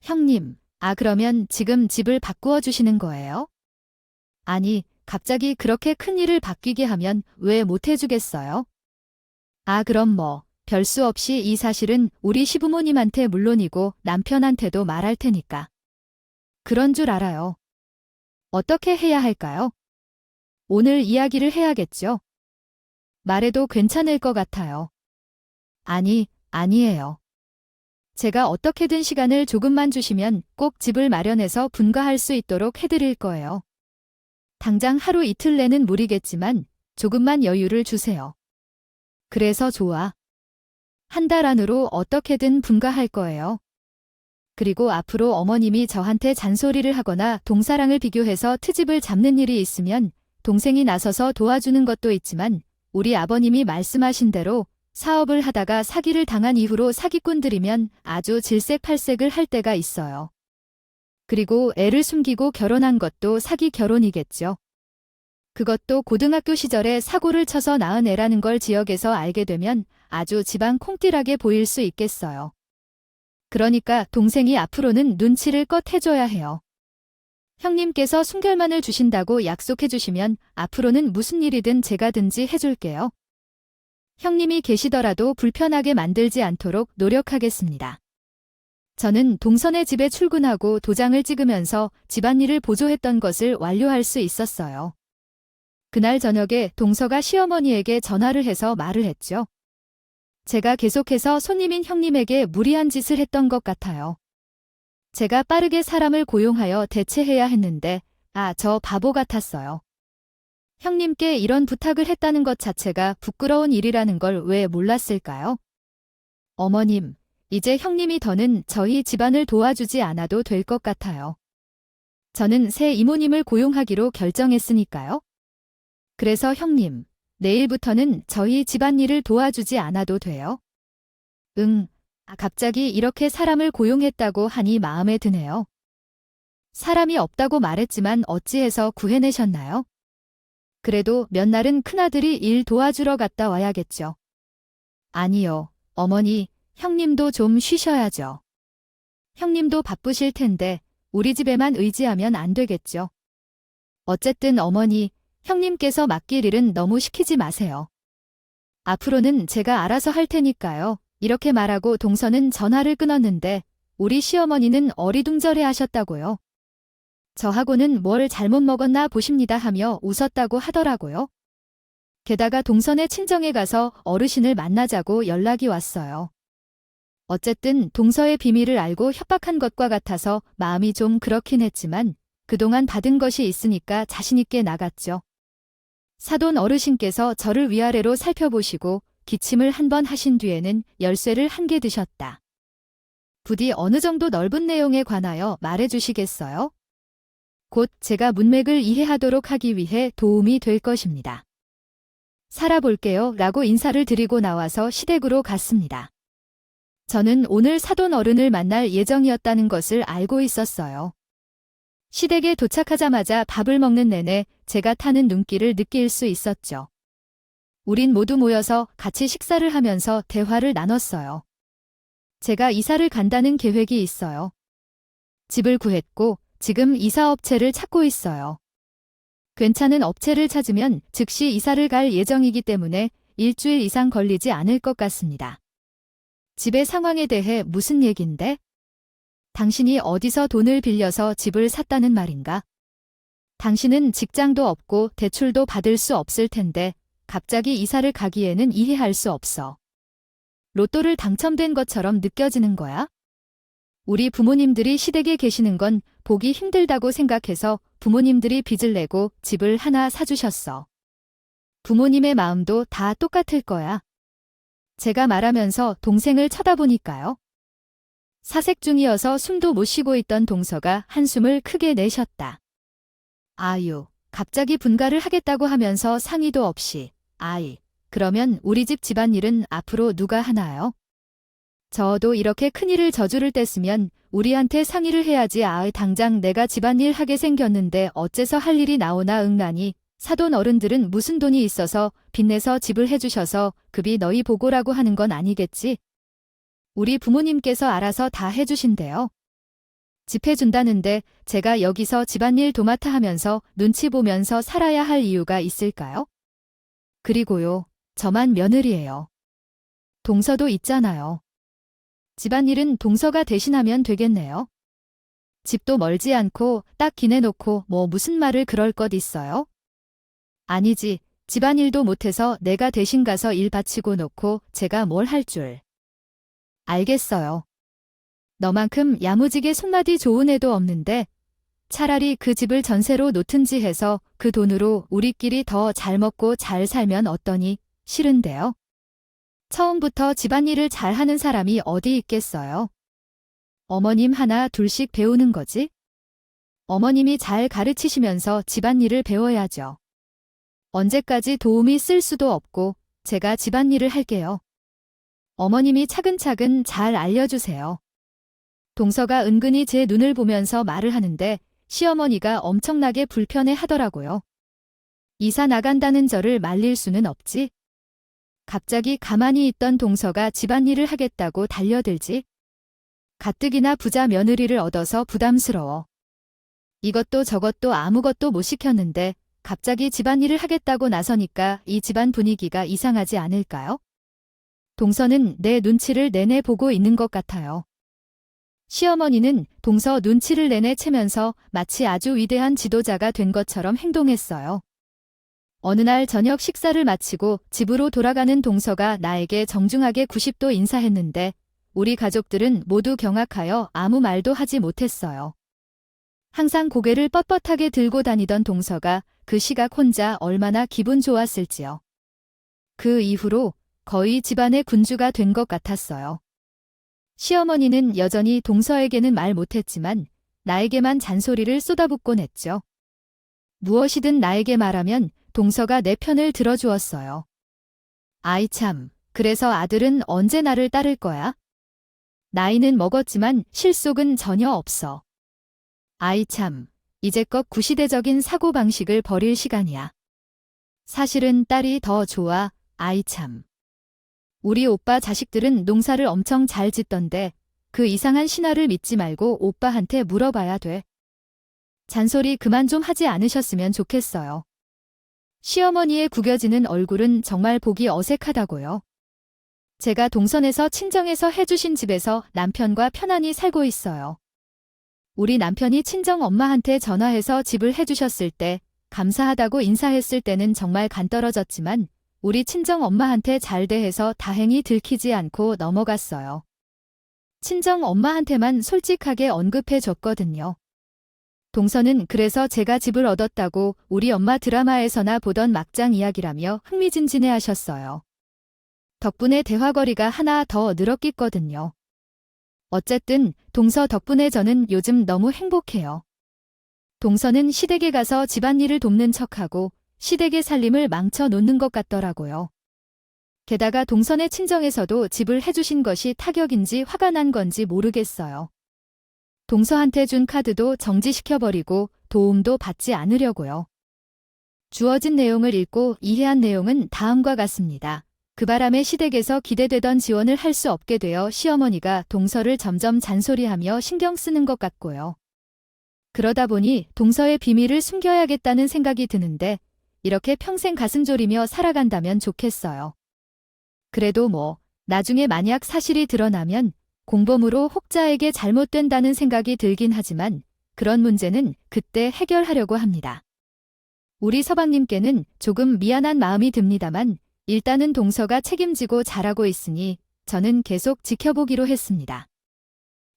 형님, 그러면 지금 집을 바꾸어 주시는 거예요? 아니, 갑자기 그렇게 큰 일을 바뀌게 하면 왜 못해주겠어요? 그럼 뭐, 별 수 없이 이 사실은 우리 시부모님한테 물론이고 남편한테도 말할 테니까. 그런 줄 알아요. 어떻게 해야 할까요? 오늘 이야기를 해야겠죠? 말해도 괜찮을 것 같아요. 아니에요. 제가 어떻게든 시간을 조금만 주시면 꼭 집을 마련해서 분가할 수 있도록 해드릴 거예요. 당장 하루 이틀 내는 무리겠지만 조금만 여유를 주세요. 그래서 좋아. 한 달 안으로 어떻게든 분가할 거예요. 그리고 앞으로 어머님이 저한테 잔소리를 하거나 동사랑을 비교해서 트집을 잡는 일이 있으면 동생이 나서서 도와주는 것도 있지만 우리 아버님이 말씀하신 대로 사업을 하다가 사기를 당한 이후로 사기꾼들이면 아주 질색팔색을 할 때가 있어요. 그리고 애를 숨기고 결혼한 것도 사기 결혼이겠죠. 그것도 고등학교 시절에 사고를 쳐서 낳은 애라는 걸 지역에서 알게 되면 아주 집안 콩띠라게 보일 수 있겠어요. 그러니까 동생이 앞으로는 눈치를 껏 해줘야 해요. 형님께서 순결만을 주신다고 약속해 주시면 앞으로는 무슨 일이든 제가든지 해줄게요. 형님이 계시더라도 불편하게 만들지 않도록 노력하겠습니다. 저는 동선의 집에 출근하고 도장을 찍으면서 집안일을 보조했던 것을 완료할 수 있었어요. 그날 저녁에 동서가 시어머니에게 전화를 해서 말을 했죠. 제가 계속해서 손님인 형님에게 무리한 짓을 했던 것 같아요. 제가 빠르게 사람을 고용하여 대체해야 했는데, 저 바보 같았어요. 형님께 이런 부탁을 했다는 것 자체가 부끄러운 일이라는 걸 왜 몰랐을까요? 어머님, 이제 형님이 더는 저희 집안을 도와주지 않아도 될 것 같아요. 저는 새 이모님을 고용하기로 결정했으니까요. 그래서 형님, 내일부터는 저희 집안일을 도와주지 않아도 돼요? 응, 갑자기 이렇게 사람을 고용했다고 하니 마음에 드네요. 사람이 없다고 말했지만 어찌해서 구해내셨나요? 그래도 몇 날은 큰아들이 일 도와주러 갔다 와야겠죠. 아니요, 어머니, 형님도 좀 쉬셔야죠. 형님도 바쁘실 텐데 우리 집에만 의지하면 안 되겠죠. 어쨌든 어머니, 형님께서 맡길 일은 너무 시키지 마세요. 앞으로는 제가 알아서 할 테니까요. 이렇게 말하고 동서는 전화를 끊었는데 우리 시어머니는 어리둥절해 하셨다고요. 저하고는 뭘 잘못 먹었나 보십니다 하며 웃었다고 하더라고요. 게다가 동선의 친정에 가서 어르신을 만나자고 연락이 왔어요. 어쨌든 동서의 비밀을 알고 협박한 것과 같아서 마음이 좀 그렇긴 했지만 그동안 받은 것이 있으니까 자신있게 나갔죠. 사돈 어르신께서 저를 위아래로 살펴보시고 기침을 한 번 하신 뒤에는 열쇠를 한 개 드셨다. 부디 어느 정도 넓은 내용에 관하여 말해주시겠어요? 곧 제가 문맥을 이해하도록 하기 위해 도움이 될 것입니다. 살아볼게요 라고 인사를 드리고 나와서 시댁으로 갔습니다. 저는 오늘 사돈 어른을 만날 예정이었다는 것을 알고 있었어요. 시댁에 도착하자마자 밥을 먹는 내내 제가 타는 눈길을 느낄 수 있었죠. 우린 모두 모여서 같이 식사를 하면서 대화를 나눴어요. 제가 이사를 간다는 계획이 있어요. 집을 구했고 지금 이사업체를 찾고 있어요. 괜찮은 업체를 찾으면 즉시 이사를 갈 예정이기 때문에 일주일 이상 걸리지 않을 것 같습니다. 집의 상황에 대해 무슨 얘긴데? 당신이 어디서 돈을 빌려서 집을 샀다는 말인가? 당신은 직장도 없고 대출도 받을 수 없을 텐데 갑자기 이사를 가기에는 이해할 수 없어. 로또를 당첨된 것처럼 느껴지는 거야? 우리 부모님들이 시댁에 계시는 건 보기 힘들다고 생각해서 부모님들이 빚을 내고 집을 하나 사주셨어. 부모님의 마음도 다 똑같을 거야. 제가 말하면서 동생을 쳐다보니까요. 사색 중이어서 숨도 못 쉬고 있던 동서가 한숨을 크게 내셨다. 아유, 갑자기 분가를 하겠다고 하면서 상의도 없이. 아이, 그러면 우리 집 집안일은 앞으로 누가 하나요? 저도 이렇게 큰일을 저주를 뗐으면 우리한테 상의를 해야지. 당장 내가 집안일 하게 생겼는데 어째서 할 일이 나오나 응나니 사돈 어른들은 무슨 돈이 있어서 빚내서 집을 해주셔서 급이 너희 보고라고 하는 건 아니겠지? 우리 부모님께서 알아서 다 해주신대요. 집 해준다는데 제가 여기서 집안일 도맡아 하면서 눈치 보면서 살아야 할 이유가 있을까요? 그리고요, 저만 며느리예요. 동서도 있잖아요. 집안일은 동서가 대신하면 되겠네요. 집도 멀지 않고 딱 기내놓고 뭐 무슨 말을 그럴 것 있어요? 아니지, 집안일도 못해서 내가 대신 가서 일 바치고 놓고 제가 뭘 할 줄. 알겠어요. 너만큼 야무지게 손맛이 좋은 애도 없는데 차라리 그 집을 전세로 놓든지 해서 그 돈으로 우리끼리 더 잘 먹고 잘 살면 어떠니? 싫은데요. 처음부터 집안일을 잘하는 사람이 어디 있겠어요. 어머님 하나 둘씩 배우는 거지? 어머님이 잘 가르치시면서 집안일을 배워야죠. 언제까지 도움이 쓸 수도 없고 제가 집안일을 할게요. 어머님이 차근차근 잘 알려주세요. 동서가 은근히 제 눈을 보면서 말을 하는데 시어머니가 엄청나게 불편해 하더라고요. 이사 나간다는 저를 말릴 수는 없지. 갑자기 가만히 있던 동서가 집안일을 하겠다고 달려들지. 가뜩이나 부자 며느리를 얻어서 부담스러워. 이것도 저것도 아무것도 못 시켰는데 갑자기 집안일을 하겠다고 나서니까 이 집안 분위기가 이상하지 않을까요? 동서는 내 눈치를 내내 보고 있는 것 같아요. 시어머니는 동서 눈치를 내내 채면서 마치 아주 위대한 지도자가 된 것처럼 행동했어요. 어느 날 저녁 식사를 마치고 집으로 돌아가는 동서가 나에게 정중하게 90도 인사했는데 우리 가족들은 모두 경악하여 아무 말도 하지 못했어요. 항상 고개를 뻣뻣하게 들고 다니던 동서가 그 시각 혼자 얼마나 기분 좋았을지요. 그 이후로 거의 집안의 군주가 된 것 같았어요. 시어머니는 여전히 동서에게는 말 못했지만 나에게만 잔소리를 쏟아붓곤 했죠. 무엇이든 나에게 말하면 동서가 내 편을 들어주었어요. 아이 참, 그래서 아들은 언제 나를 따를 거야? 나이는 먹었지만 실속은 전혀 없어. 아이 참, 이제껏 구시대적인 사고방식을 버릴 시간이야. 사실은 딸이 더 좋아, 아이 참. 우리 오빠 자식들은 농사를 엄청 잘 짓던데 그 이상한 신화를 믿지 말고 오빠한테 물어봐야 돼. 잔소리 그만 좀 하지 않으셨으면 좋겠어요. 시어머니의 구겨지는 얼굴은 정말 보기 어색하다고요. 제가 동선에서 친정에서 해주신 집에서 남편과 편안히 살고 있어요. 우리 남편이 친정 엄마한테 전화해서 집을 해주셨을 때 감사하다고 인사했을 때는 정말 간 떨어졌지만 우리 친정 엄마한테 잘 대해서 다행히 들키지 않고 넘어갔어요. 친정 엄마한테만 솔직하게 언급해 줬거든요. 동서는 그래서 제가 집을 얻었다고 우리 엄마 드라마에서나 보던 막장 이야기라며 흥미진진해 하셨어요. 덕분에 대화거리가 하나 더 늘었겠거든요. 어쨌든 동서 덕분에 저는 요즘 너무 행복해요. 동서는 시댁에 가서 집안일을 돕는 척하고 시댁의 살림을 망쳐 놓는 것 같더라고요. 게다가 동선의 친정에서도 집을 해주신 것이 타격인지 화가 난 건지 모르겠어요. 동서한테 준 카드도 정지시켜버리고 도움도 받지 않으려고요. 주어진 내용을 읽고 이해한 내용은 다음과 같습니다. 그 바람에 시댁에서 기대되던 지원을 할 수 없게 되어 시어머니가 동서를 점점 잔소리하며 신경 쓰는 것 같고요. 그러다 보니 동서의 비밀을 숨겨야겠다는 생각이 드는데 이렇게 평생 가슴 졸이며 살아간다면 좋겠어요. 그래도 나중에 만약 사실이 드러나면 공범으로 혹자에게 잘못된다는 생각이 들긴 하지만 그런 문제는 그때 해결하려고 합니다. 우리 서방님께는 조금 미안한 마음이 듭니다만 일단은 동서가 책임지고 잘하고 있으니 저는 계속 지켜보기로 했습니다.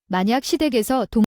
만약 시댁에서